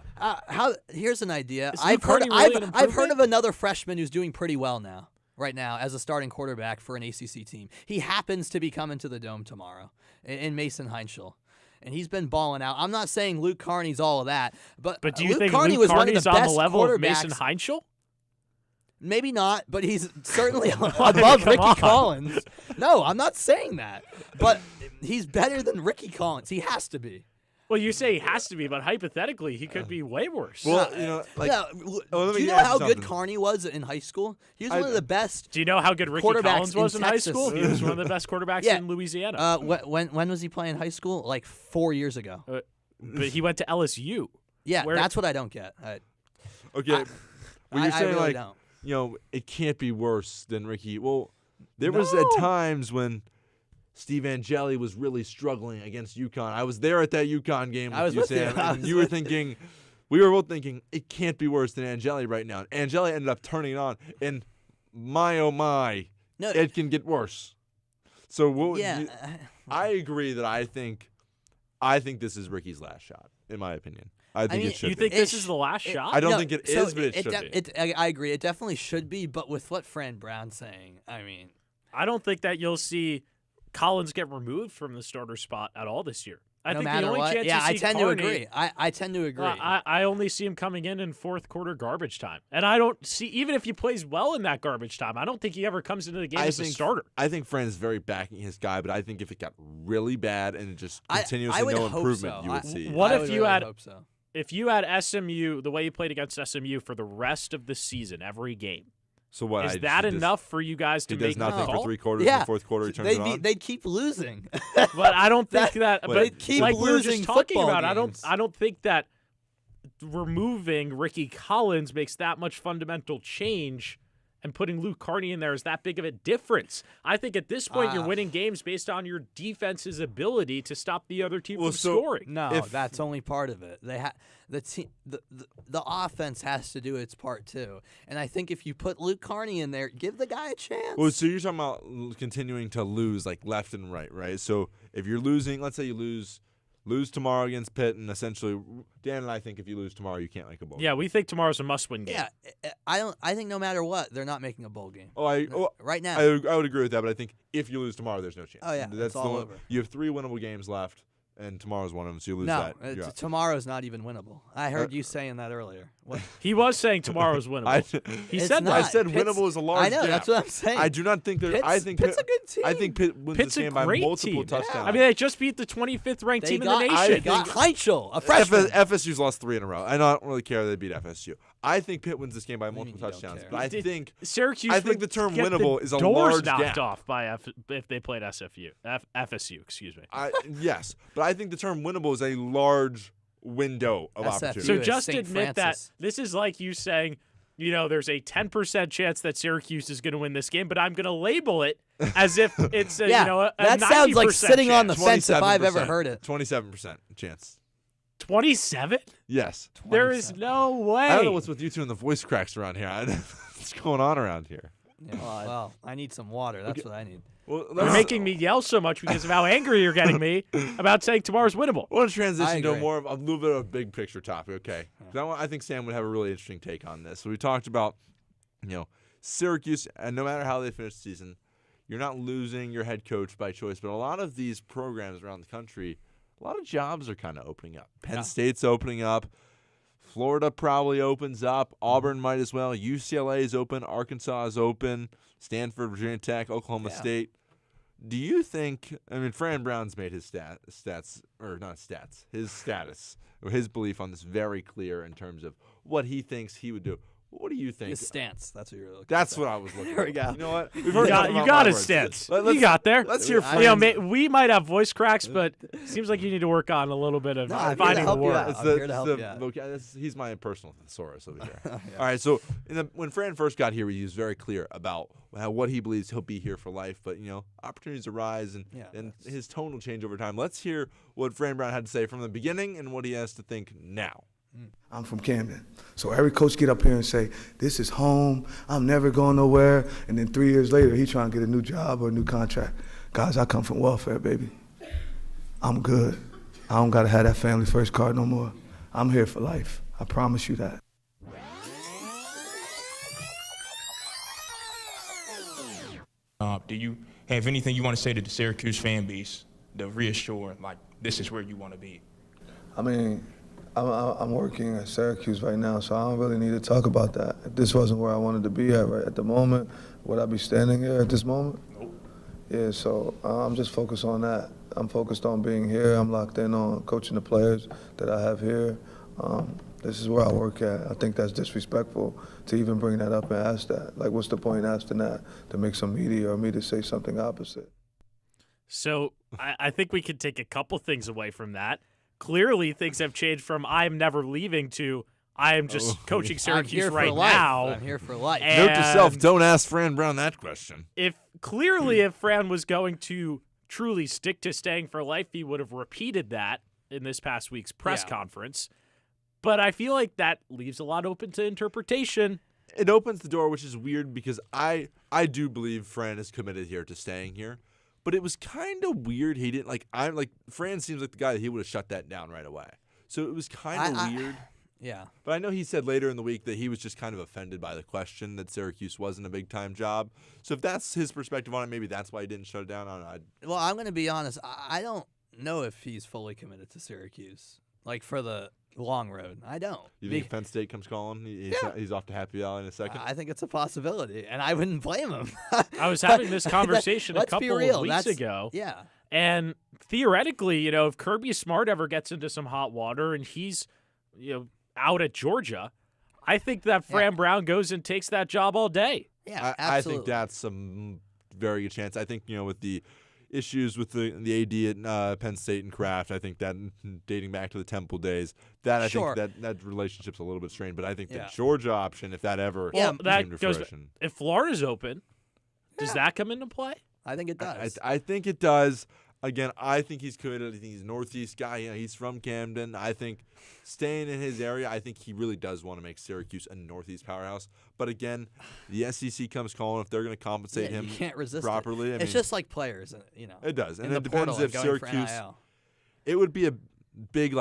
Here's an idea. Is I've Luke heard. Carney really an I've heard of another freshman who's doing pretty well now. Right now, as a starting quarterback for an ACC team, he happens to be coming to the Dome tomorrow in Mason Heinschel. And he's been balling out. I'm not saying Luke Carney's all of that, but do you Luke think Carney Luke was one of Carney's the on best the level of quarterbacks. Mason Heinschel? Maybe not, but he's certainly above Come Ricky on. Collins. No, I'm not saying that. But he's better than Ricky Collins. He has to be. Well, you say he has to be, but hypothetically, he could be way worse. Well, do you know how good Carney was in high school? He was one of the best. Do you know how good Ricky quarterbacks Collins was in high Texas. school? He was one of the best quarterbacks in Louisiana. When was he playing high school? Like 4 years ago. But he went to LSU. Yeah, that's what I don't get. Okay, well, you're saying really don't. It can't be worse than Ricky. Well, there was at times when Steve Angeli was really struggling against UConn. I was there at that UConn game with you, Sam. And you were thinking, we were both thinking, it can't be worse than Angeli right now. Angeli ended up turning it on, and my oh my, it can get worse. So I agree that I think this is Ricky's last shot, in my opinion. I think it should be. You think this is the last shot? I don't think it is, but it should be. I agree. It definitely should be, but with what Fran Brown's saying, I don't think that you'll see Collins get removed from the starter spot at all this year. I think matter the only what. chance I you see tend Carney, to agree. I tend to agree. I only see him coming in fourth quarter garbage time. And I don't see, even if he plays well in that garbage time, I don't think he ever comes into the game as a starter. I think Fran is very backing his guy, but I think if it got really bad and just continuously I would no hope improvement, so. you would see. What if you had hope so. If you had SMU, the way you played against SMU for the rest of the season, every game, so what? Is that enough for you guys to he make does nothing the call? for 3 quarters. In the fourth quarter, he turns it on. They'd keep losing. But I don't think that. But they'd keep like we were losing just talking football about, games. I don't think that removing Ricky Collins makes that much fundamental change. And putting Luke Carney in there is that big of a difference. I think at this point you're winning games based on your defense's ability to stop the other team from scoring. No, that's only part of it. The offense has to do its part too. And I think if you put Luke Carney in there, give the guy a chance. Well, so you're talking about continuing to lose like left and right? So if you're losing, let's say you lose tomorrow against Pitt, and essentially, Dan and I think if you lose tomorrow, you can't make a bowl game. Yeah, we think tomorrow's a must-win game. Yeah, I think no matter what, they're not making a bowl game. Right now. I would agree with that, but I think if you lose tomorrow, there's no chance. Oh yeah, that's all over. You have 3 winnable games left, and tomorrow's one of them. So you lose No, that. tomorrow's not even winnable. I heard you saying that earlier. He was saying tomorrow's winnable. He said that. I said winnable is a large I know, gap. that's what I'm saying. I do not think that. I think Pitt's a good team. I think Pitt wins Pitt's this a game by great multiple team. touchdowns. I mean, they just beat the 25th ranked team in the nation. They got Heinschel, a freshman. FSU's lost 3 in a row. I don't really care they beat FSU. I think Pitt wins this game by multiple touchdowns. But I think Syracuse. I think the term get winnable the is a doors large knocked gap. off by if they played FSU. Excuse me. Yes, but I think the term winnable is a large window of opportunity. So just admit that this is like you saying, there's a 10% chance that Syracuse is going to win this game, but I'm going to label it as if it's a, a that 90% sounds like sitting chance. on the fence if I've ever heard it. 27% chance. 27? Yes. 27. There is no way. I don't know what's with you two and the voice cracks around here. What's going on around here? Yeah, well, I need some water. That's what I need. Well, you're making me yell so much because of how angry you're getting me about saying tomorrow's winnable. I want to transition to a little bit of a big picture topic, okay? I think Sam would have a really interesting take on this. So we talked about, Syracuse, and no matter how they finish the season, you're not losing your head coach by choice, but a lot of these programs around the country, a lot of jobs are kind of opening up. Penn State's opening up. Florida probably opens up. Auburn might as well. UCLA is open. Arkansas is open. Stanford, Virginia Tech, Oklahoma State. Do you think, Fran Brown's made his his status, or his belief on this very clear in terms of what he thinks he would do. What do you think? His stance. That's what you're looking. That's for. what I was looking. There we for. go. You know what? You got his stance. You got there. Let's hear. We might have voice cracks, but seems like you need to work on a little bit of finding the word. I'm here to help you out. He's my personal thesaurus over here. All right. So when Fran first got here, he was very clear about what he believes he'll be here for life. But opportunities arise, and his tone will change over time. Let's hear what Fran Brown had to say from the beginning and what he has to think now. I'm from Camden. So every coach get up here and say, this is home, I'm never going nowhere, and then 3 years later, he trying to get a new job or a new contract. Guys, I come from welfare, baby. I'm good. I don't got to have that family first card no more. I'm here for life. I promise you that. Do you have anything you want to say to the Syracuse fan base to reassure, like, this is where you want to be? I mean, I'm working at Syracuse right now, so I don't really need to talk about that. If this wasn't where I wanted to be at the moment, would I be standing here at this moment? Nope. Yeah, so I'm just focused on that. I'm focused on being here. I'm locked in on coaching the players that I have here. This is where I work at. I think that's disrespectful to even bring that up and ask that. Like, what's the point asking that to make some media or me to say something opposite? So I think we could take a couple things away from that. Clearly, things have changed from I'm never leaving to I am just coaching Syracuse right now. I'm here for life. Note to self, don't ask Fran Brown that question. If Fran was going to truly stick to staying for life, he would have repeated that in this past week's press conference. But I feel like that leaves a lot open to interpretation. It opens the door, which is weird because I do believe Fran is committed here to staying here. But it was kind of weird. He didn't Fran seems like the guy that he would have shut that down right away. So it was kind of weird. Yeah. But I know he said later in the week that he was just kind of offended by the question that Syracuse wasn't a big-time job. So if that's his perspective on it, maybe that's why he didn't shut it down. I don't know. Well, I'm going to be honest. I don't know if he's fully committed to Syracuse, like for the long road. I don't. You think Penn State comes calling? He's off to Happy Valley in a second? I think it's a possibility, and I wouldn't blame him. I was having this conversation a couple of weeks ago. Yeah. And theoretically, if Kirby Smart ever gets into some hot water and he's, out at Georgia, I think that Fran Brown goes and takes that job all day. Yeah, absolutely. I think that's some very good chance. I think, with the issues with the AD at Penn State and Kraft, I think that dating back to the Temple days, I think that relationship's a little bit strained. But I think the Georgia option, if that ever came to fruition. If Florida's open, does that come into play? I think it does. I think it does. Again, I think he's committed. I think he's a Northeast guy. He's from Camden. I think staying in his area, I think he really does want to make Syracuse a Northeast powerhouse. But again, the SEC comes calling if they're going to compensate him you can't resist properly. It's just like players, It does, and it portal, depends if Syracuse. It would be a big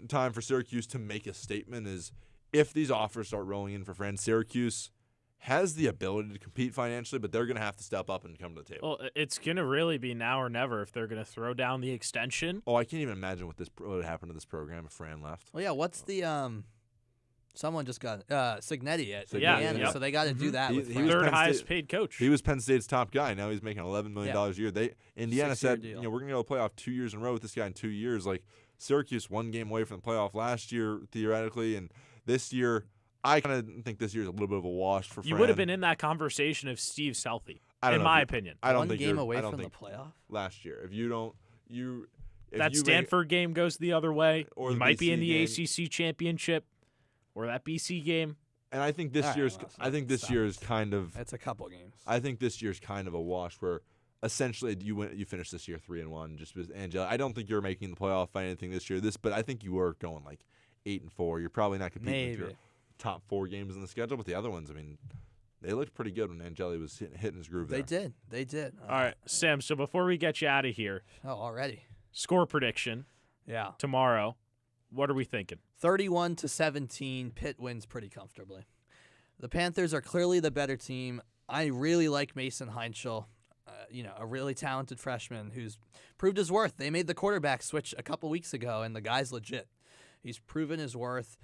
time for Syracuse to make a statement. Is if these offers start rolling in for Fran, Syracuse has the ability to compete financially, but they're going to have to step up and come to the table. Well, it's going to really be now or never if they're going to throw down the extension. Oh, I can't even imagine what would happen to this program if Fran left. Well, yeah, what's the someone just got Signetti at Indiana, so they got to do that. He with was third Penn highest State, paid coach. He was Penn State's top guy. Now he's making $11 million a year. Indiana said, deal. we're going to go to the playoff 2 years in a row with this guy in 2 years. Like Syracuse 1 game away from the playoff last year theoretically, and this year. I kind of think this year's a little bit of a wash for Fran. You would have been in that conversation if Steve's healthy, in my opinion. I don't One think game away from the playoff? Last year. If you don't that Stanford game goes the other way, or you the might be BC in the game. ACC championship or that BC game. And I think this year's kind of it's a couple games. I think this year's kind of a wash where essentially you finish this year 3-1 just with Angela. I don't think you're making the playoff by anything this year. But I think you were going 8-4. You're probably not competing with your top 4 games in the schedule, but the other ones, they looked pretty good when Angeli was hitting his groove there. They did. All right, Sam, so before we get you out of here. Oh, already. Score prediction. Yeah. Tomorrow. What are we thinking? 31-17, Pitt wins pretty comfortably. The Panthers are clearly the better team. I really like Mason Heinschel, a really talented freshman who's proved his worth. They made the quarterback switch a couple weeks ago, and the guy's legit. He's proven his worth.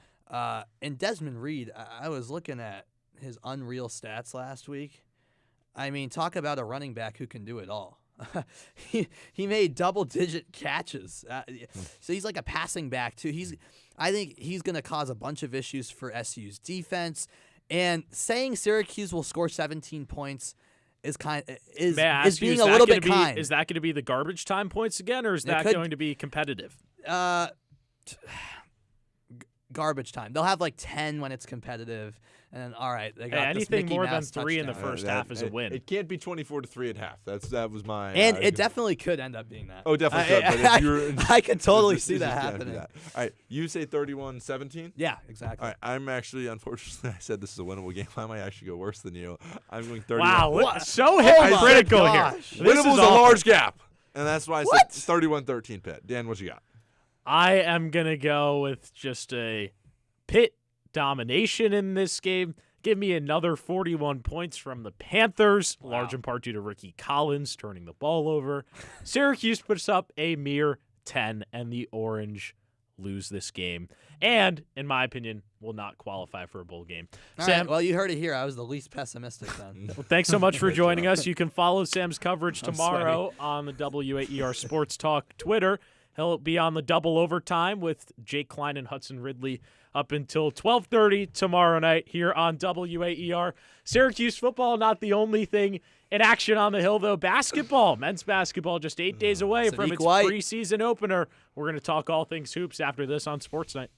And Desmond Reed, I was looking at his unreal stats last week. Talk about a running back who can do it all. he made double-digit catches. So he's like a passing back, too. I think he's going to cause a bunch of issues for SU's defense. And saying Syracuse will score 17 points is May I ask you, being a little bit be, kind. Is that going to be the garbage time points again, or is that going to be competitive? Garbage time. They'll have like 10 when it's competitive, and then all right, they got anything Mickey more Mouse than 3 in the touchdown. first half is a win. It can't be 24-3 at half. That was my. And it definitely could end up being that. Oh, definitely could. But if you're, I could totally it's see just that gonna be happening. that. All right, you say 31-17? Yeah, exactly. All right, I'm actually, unfortunately, I said this is a winnable game. I might actually go worse than you. I'm going 31. Wow, so hypocritical here. Winnable is a large gap, and that's why I said 31-13 Pitt. Dan, what you got? I am going to go with just a Pitt domination in this game. Give me another 41 points from the Panthers, large in part due to Ricky Collins turning the ball over. Syracuse puts up a mere 10, and the Orange lose this game. And, in my opinion, will not qualify for a bowl game. All Sam, right, well, you heard it here. I was the least pessimistic then. well, thanks so much for joining us. You can follow Sam's coverage tomorrow on the WAER Sports Talk Twitter. He'll be on the double overtime with Jake Klein and Hudson Ridley up until 12:30 tomorrow night here on WAER. Syracuse football, not the only thing in action on the Hill, though. Basketball, men's basketball, just 8 days away from its preseason opener. We're going to talk all things hoops after this on SportsNite.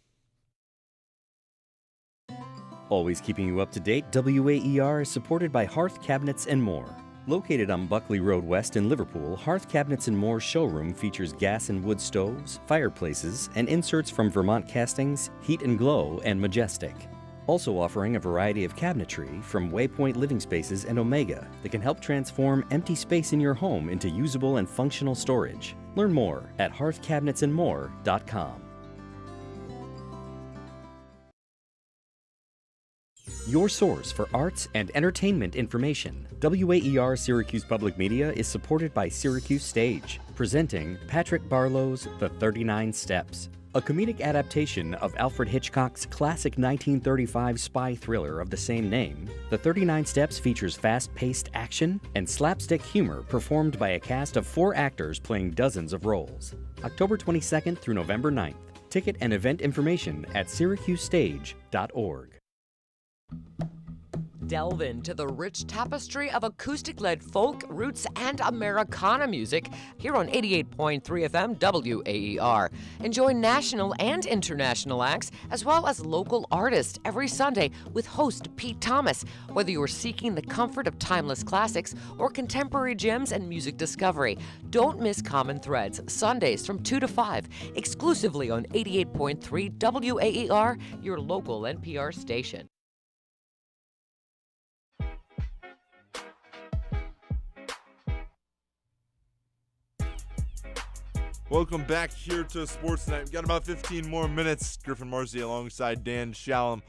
Always keeping you up to date, WAER is supported by Hearth Cabinets and More. Located on Buckley Road West in Liverpool, Hearth Cabinets and More showroom features gas and wood stoves, fireplaces, and inserts from Vermont Castings, Heat and Glow, and Majestic. Also offering a variety of cabinetry from Waypoint Living Spaces and Omega that can help transform empty space in your home into usable and functional storage. Learn more at hearthcabinetsandmore.com. Your source for arts and entertainment information. WAER Syracuse Public Media is supported by Syracuse Stage, presenting Patrick Barlow's The 39 Steps, a comedic adaptation of Alfred Hitchcock's classic 1935 spy thriller of the same name. The 39 Steps features fast-paced action and slapstick humor performed by a cast of 4 actors playing dozens of roles. October 22nd through November 9th. Ticket and event information at syracusestage.org. Delve into the rich tapestry of acoustic-led folk, roots, and Americana music here on 88.3 FM WAER. Enjoy national and international acts, as well as local artists every Sunday with host Pete Thomas. Whether you're seeking the comfort of timeless classics or contemporary gems and music discovery, don't miss Common Threads, Sundays from 2 to 5, exclusively on 88.3 WAER, your local NPR station. Welcome back here to SportsNite. We've got about 15 more minutes. Griffin Marcy alongside Dan Shalom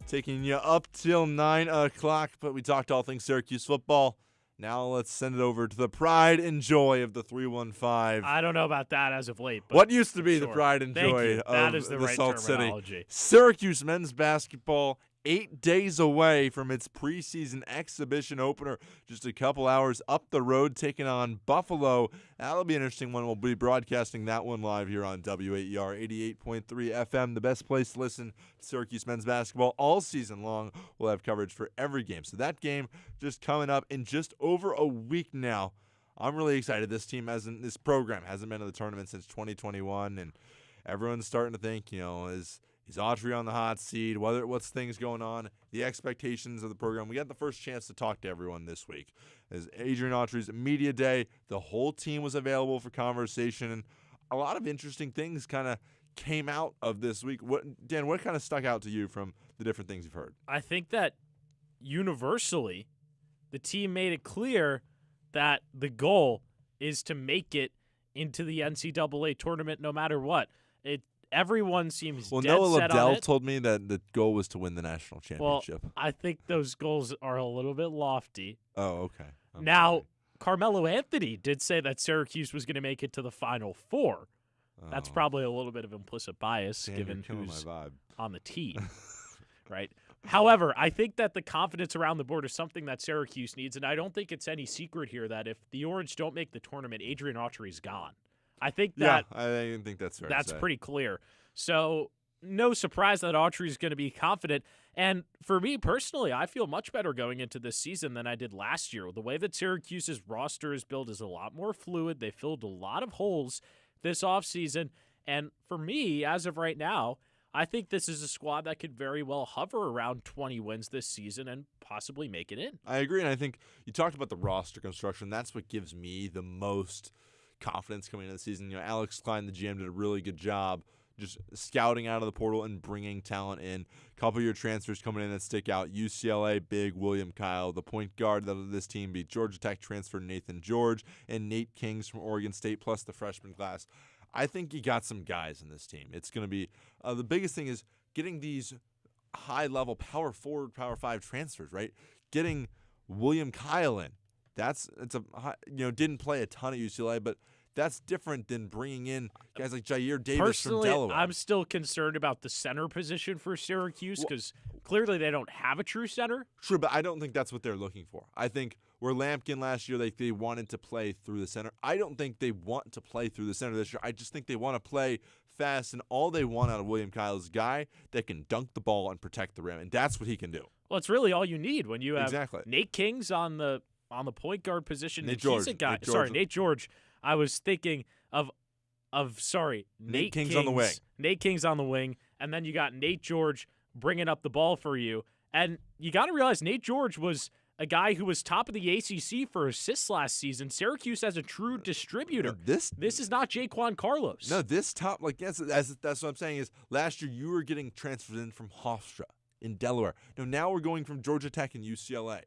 taking you up till 9 o'clock. But we talked all things Syracuse football. Now let's send it over to the pride and joy of the 315. I don't know about that as of late. But what used to be sure. the pride and Thank joy you. of That is the the right Salt City. terminology. Syracuse men's basketball 8 days away from its preseason exhibition opener. Just a couple hours up the road, taking on Buffalo. That'll be an interesting one. We'll be broadcasting that one live here on WAER 88.3 FM, the best place to listen to Syracuse men's basketball all season long. We'll have coverage for every game. So that game just coming up in just over a week now. I'm really excited. This program hasn't been to the tournament since 2021, and everyone's starting to think, is Autry on the hot seat? What's things going on? The expectations of the program. We got the first chance to talk to everyone this week. As Adrian Autry's media day, the whole team was available for conversation, and a lot of interesting things kind of came out of this week. Dan, what kind of stuck out to you from the different things you've heard? I think that universally, the team made it clear that the goal is to make it into the NCAA tournament no matter what. Everyone seems dead Noah set on Liddell it. told me that the goal was to win the national championship. Well, I think those goals are a little bit lofty. Oh, okay. Now, Carmelo Anthony did say that Syracuse was going to make it to the Final Four. That's probably a little bit of implicit bias given who's on the team, right? However, I think that the confidence around the board is something that Syracuse needs, and I don't think it's any secret here that if the Orange don't make the tournament, Adrian Autry is gone. I think that I think that's fair. That's pretty clear. So, no surprise that Autry's going to be confident. And for me personally, I feel much better going into this season than I did last year. The way that Syracuse's roster is built is a lot more fluid. They filled a lot of holes this offseason. And for me, as of right now, I think this is a squad that could very well hover around 20 wins this season and possibly make it in. I agree, and I think you talked about the roster construction. That's what gives me the most confidence coming into the season. You know, Alex Klein, the GM, did a really good job just scouting out of the portal and bringing talent in. A couple of your transfers coming in that stick out. UCLA, big William Kyle. The point guard that this team beat Georgia Tech transfer Nathan George and Nate Kings from Oregon State, plus the freshman class. I think you got some guys in this team. It's going to be the biggest thing is getting these high-level power forward, power 5 transfers, right? Getting William Kyle in. Didn't play a ton at UCLA, but that's different than bringing in guys like Jair Davis Personally, from Delaware. I'm still concerned about the center position for Syracuse because clearly they don't have a true center. Sure, but I don't think that's what they're looking for. I think where Lampkin last year, they wanted to play through the center. I don't think they want to play through the center this year. I just think they want to play fast, and all they want out of William Kyle is a guy that can dunk the ball and protect the rim, and that's what he can do. Well, it's really all you need when you have Exactly. Nate Kings on the point guard position. Nate and George. He's a guy. Nate George. Sorry, Nate George. I was thinking of Nate Kings on the wing. Nate Kings on the wing, and then you got Nate George bringing up the ball for you. And you got to realize Nate George was a guy who was top of the ACC for assists last season. Syracuse has a true distributor. This is not Jaquan Carlos. No, this top, that's what I'm saying is last year you were getting transferred in from Hofstra in Delaware. Now we're going from Georgia Tech and UCLA.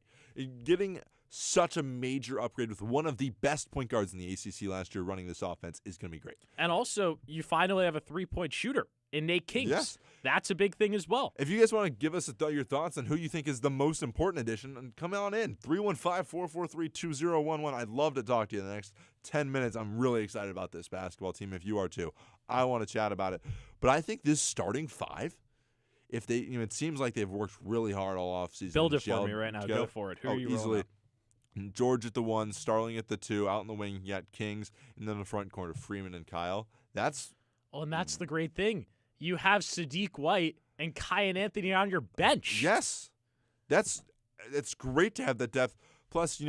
Getting such a major upgrade with one of the best point guards in the ACC last year running this offense is going to be great. And also, you finally have a three-point shooter in Nate Kings. Yes. That's a big thing as well. If you guys want to give us your thoughts on who you think is the most important addition, come on in. 315-443-2011. I'd love to talk to you in the next 10 minutes. I'm really excited about this basketball team. If you are too, I want to chat about it. But I think this starting 5, if they, it seems like they've worked really hard all offseason. Build it for me right now. Go for it. Who are you rolling easily. out? George at the 1, Starling at the 2, out in the wing, you got Kings, and then in the front corner, Freeman and Kyle. That's the great thing. You have Sadiq White and Kyan Anthony on your bench. Yes. It's great to have that depth. Plus,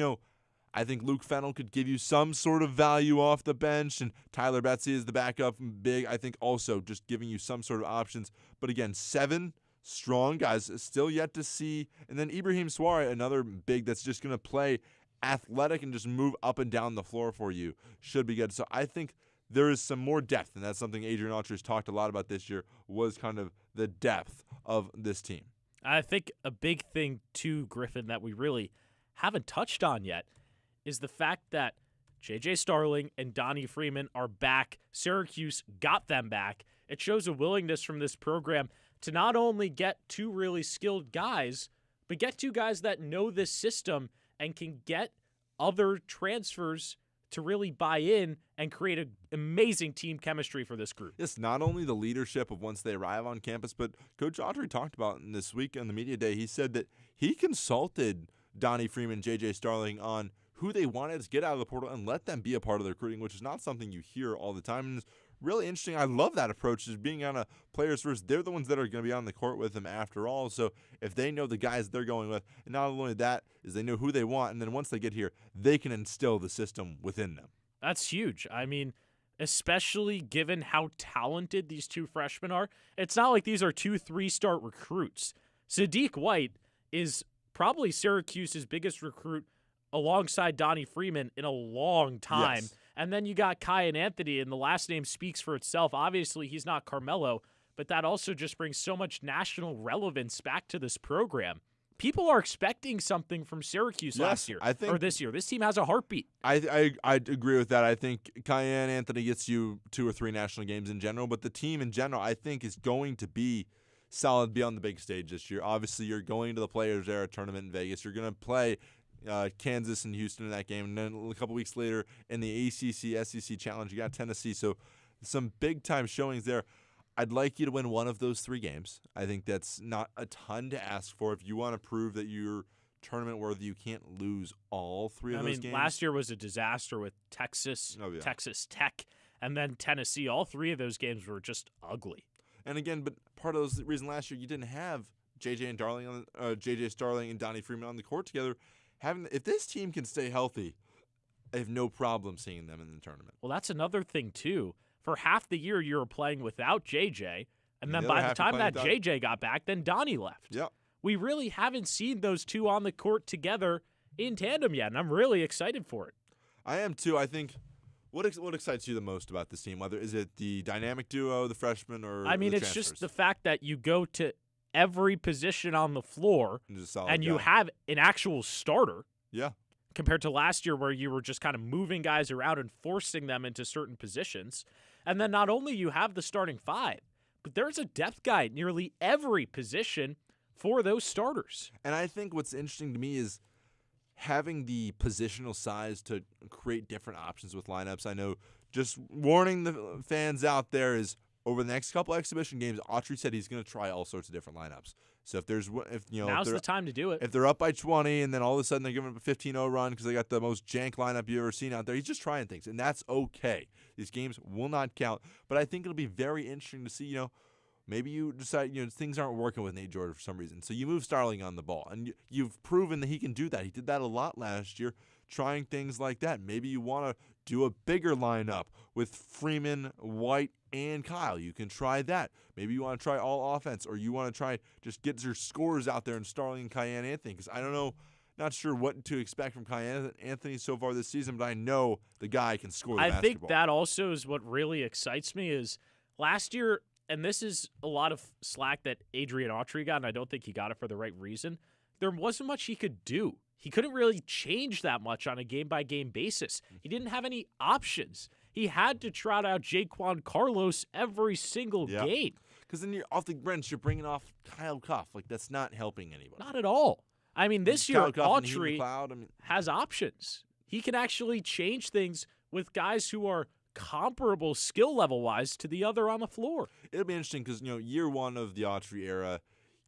I think Luke Fennell could give you some sort of value off the bench, and Tyler Betsy is the backup big. I think also just giving you some sort of options. But again, 7 strong guys still yet to see. And then Ibrahim Souare, another big that's just going to play athletic and just move up and down the floor for you, should be good. So I think there is some more depth, and that's something Adrian Autry's talked a lot about this year, was kind of the depth of this team. I think a big thing, too, Griffin, that we really haven't touched on yet is the fact that J.J. Starling and Donnie Freeman are back. Syracuse got them back. It shows a willingness from this program to not only get 2 really skilled guys, but get 2 guys that know this system and can get other transfers to really buy in and create an amazing team chemistry for this group. Yes, not only the leadership of once they arrive on campus, but Coach Autry talked about in this week on the media day, he said that he consulted Donnie Freeman, J.J. Starling on who they wanted to get out of the portal and let them be a part of the recruiting, which is not something you hear all the time. And it's really interesting. I love that approach, is being on a players first. They're the ones that are going to be on the court with them after all. So if they know the guys they're going with, and not only that, is they know who they want, and then once they get here, they can instill the system within them. That's huge. I mean, especially given how talented these 2 freshmen are. It's not like these are 2 3-star recruits. Sadiq White is probably Syracuse's biggest recruit alongside Donnie Freeman in a long time. Yes. And then you got Kyan Anthony, and the last name speaks for itself. Obviously, he's not Carmelo, but that also just brings so much national relevance back to this program. People are expecting something from Syracuse last year, or this year. This team has a heartbeat. I agree with that. I think Kyan Anthony gets you 2 or 3 national games in general, but the team in general, I think, is going to be solid beyond the big stage this year. Obviously, you're going to the Players Era tournament in Vegas. You're going to play Kansas and Houston in that game, and then a couple weeks later in the ACC SEC Challenge, you got Tennessee. So some big-time showings there. I'd like you to win one of those 3 games. I think that's not a ton to ask for. If you want to prove that you're tournament worthy, you can't lose all 3 of those games. Last year was a disaster with Texas, Texas Tech, and then Tennessee. All 3 of those games were just ugly. And again, but part of the reason last year you didn't have JJ Starling and Donnie Freeman on the court together. If this team can stay healthy, I have no problem seeing them in the tournament. Well, that's another thing, too. For half the year, you were playing without JJ, and then the by other the half time that you're playing JJ got back, then Donnie left. Yep. We really haven't seen those two on the court together in tandem yet, and I'm really excited for it. I am, too. I think what excites you the most about this team? Whether is it the dynamic duo, the freshmen, or I mean, the it's transfers? just the fact that you go to every position on the floor, and you guy. have an actual starter. Yeah. Compared to last year where you were just kind of moving guys around and forcing them into certain positions. And then not only you have the starting five, but there's a depth guy at nearly every position for those starters. And I think what's interesting to me is having the positional size to create different options with lineups. I know, just warning the fans out there, is over the next couple exhibition games, Autry said he's going to try all sorts of different lineups. So Now's the time to do it. If they're up by 20 and then all of a sudden they're giving up a 15-0 run because they got the most jank lineup you've ever seen out there, he's just trying things, and that's okay. These games will not count, but I think it'll be very interesting to see, maybe you decide, things aren't working with Nate Jordan for some reason, so you move Starling on the ball, and you've proven that he can do that. He did that a lot last year, trying things like that. Maybe you want to do a bigger lineup with Freeman, White, and Kyle. You can try that. Maybe you want to try all offense, or you want to try just get your scores out there in Starling and Kyan Anthony, because I don't know, not sure what to expect from Kyan Anthony so far this season, but I know the guy can score the basketball. I think that also is what really excites me is last year, and this is a lot of slack that Adrian Autry got, and I don't think he got it for the right reason, there wasn't much he could do. He couldn't really change that much on a game-by-game basis. He didn't have any options. He had to trot out Jaquan Carlos every single game. Because then you're off the bench, you're bringing off Kyle Cuff. That's not helping anybody. Not at all. I mean, this year, Autry McLeod, has options. He can actually change things with guys who are comparable skill level-wise to the other on the floor. It'll be interesting because, year one of the Autry era,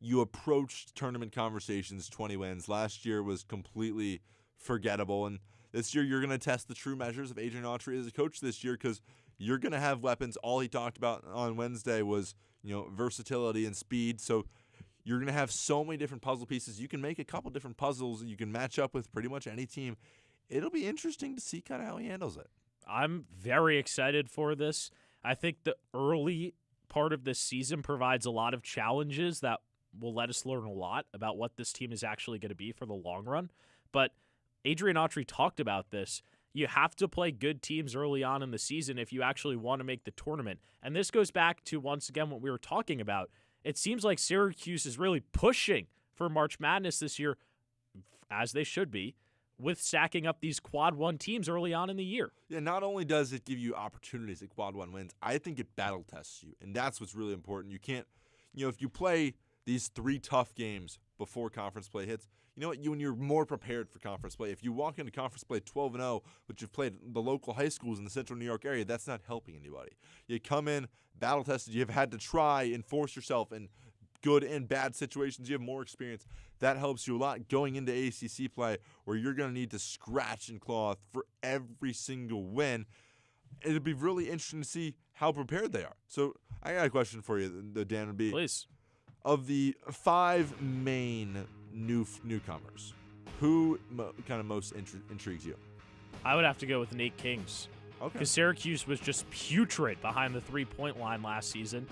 you approached tournament conversations 20 wins. Last year was completely forgettable, and this year you're going to test the true measures of Adrian Autry as a coach this year because you're going to have weapons. All he talked about on Wednesday was, versatility and speed, so you're going to have so many different puzzle pieces. You can make a couple different puzzles you can match up with pretty much any team. It'll be interesting to see kind of how he handles it. I'm very excited for this. I think the early part of this season provides a lot of challenges that will let us learn a lot about what this team is actually going to be for the long run. But Adrian Autry talked about this. You have to play good teams early on in the season if you actually want to make the tournament. And this goes back to, once again, what we were talking about. It seems like Syracuse is really pushing for March Madness this year, as they should be, with stacking up these quad one teams early on in the year. Yeah, not only does it give you opportunities at quad one wins, I think it battle tests you. And that's what's really important. You can't, if you play these 3 tough games before conference play hits, you know what? When you're more prepared for conference play. If you walk into conference play 12-0, but you've played the local high schools in the central New York area, that's not helping anybody. You come in battle tested. You've had to try and force yourself in good and bad situations. You have more experience. That helps you a lot going into ACC play, where you're going to need to scratch and claw for every single win. It'll be really interesting to see how prepared they are. So I got a question for you, Dan, would be, please. Of the 5 main newcomers, who kind of most intrigues you? I would have to go with Nate Kings. Okay. Because Syracuse was just putrid behind the three-point line last season.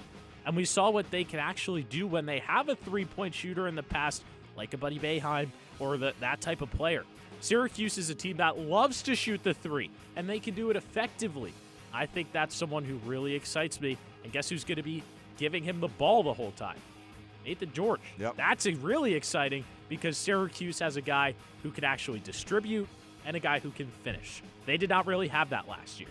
And we saw what they can actually do when they have a three-point shooter in the past, like a Buddy Boeheim or that type of player. Syracuse is a team that loves to shoot the three, and they can do it effectively. I think that's someone who really excites me. And guess who's going to be giving him the ball the whole time? Nathan George. Yep. That's really exciting because Syracuse has a guy who can actually distribute and a guy who can finish. They did not really have that last year.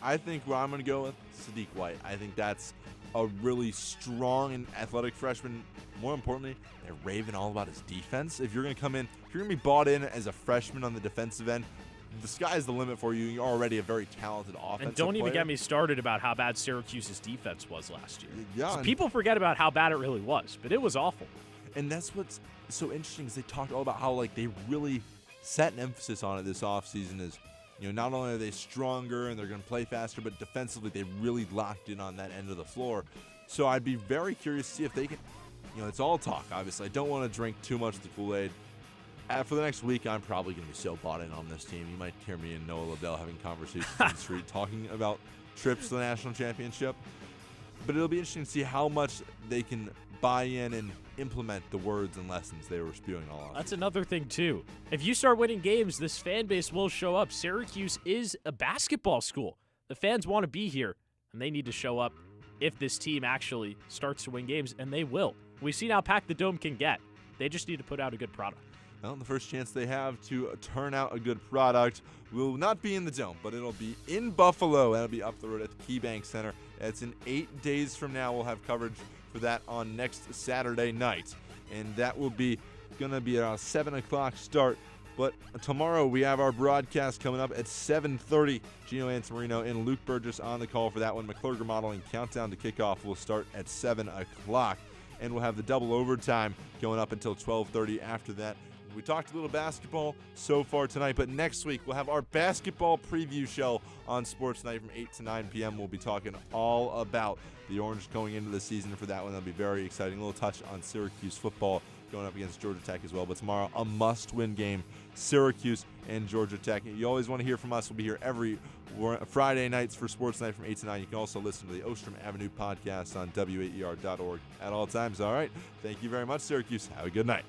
I think where I'm going to go with Sadiq White. I think that's a really strong and athletic freshman. More importantly, they're raving all about his defense. If you're going to come in, if you're going to be bought in as a freshman on the defensive end, the sky's the limit for you. You're already a very talented offensive And don't player. even get me started about how bad Syracuse's defense was last year. Yeah, People forget about how bad it really was, but it was awful. And that's what's so interesting is they talked all about how they really set an emphasis on it this offseason is, not only are they stronger and they're going to play faster, but defensively they really locked in on that end of the floor. So I'd be very curious to see if they can, it's all talk, obviously. I don't want to drink too much of the Kool-Aid. For the next week, I'm probably going to be so bought in on this team. You might hear me and Noah Liddell having conversations on the street talking about trips to the national championship. But it'll be interesting to see how much they can buy in and implement the words and lessons they were spewing all off. That's another thing, too. If you start winning games, this fan base will show up. Syracuse is a basketball school. The fans want to be here, and they need to show up if this team actually starts to win games, and they will. We've seen how packed the Dome can get. They just need to put out a good product. Well, the first chance they have to turn out a good product will not be in the Dome, but it'll be in Buffalo. That'll be up the road at the KeyBank Center. It's in 8 days from now. We'll have coverage for that on next Saturday night. And that will be going to be a 7 o'clock start. But tomorrow we have our broadcast coming up at 7:30. Gino Antamarino and Luke Burgess on the call for that one. McClurg Modeling Countdown to Kickoff will start at 7 o'clock. And we'll have the double overtime going up until 12:30 after that. We talked a little basketball so far tonight, but next week we'll have our basketball preview show on SportsNite from 8 to 9 p.m. We'll be talking all about the Orange going into the season for that one. That'll be very exciting. A little touch on Syracuse football going up against Georgia Tech as well. But tomorrow, a must-win game, Syracuse and Georgia Tech. You always want to hear from us. We'll be here every Friday nights for SportsNite from 8 to 9. You can also listen to the Ostrom Avenue podcast on WAER.org at all times. All right. Thank you very much, Syracuse. Have a good night.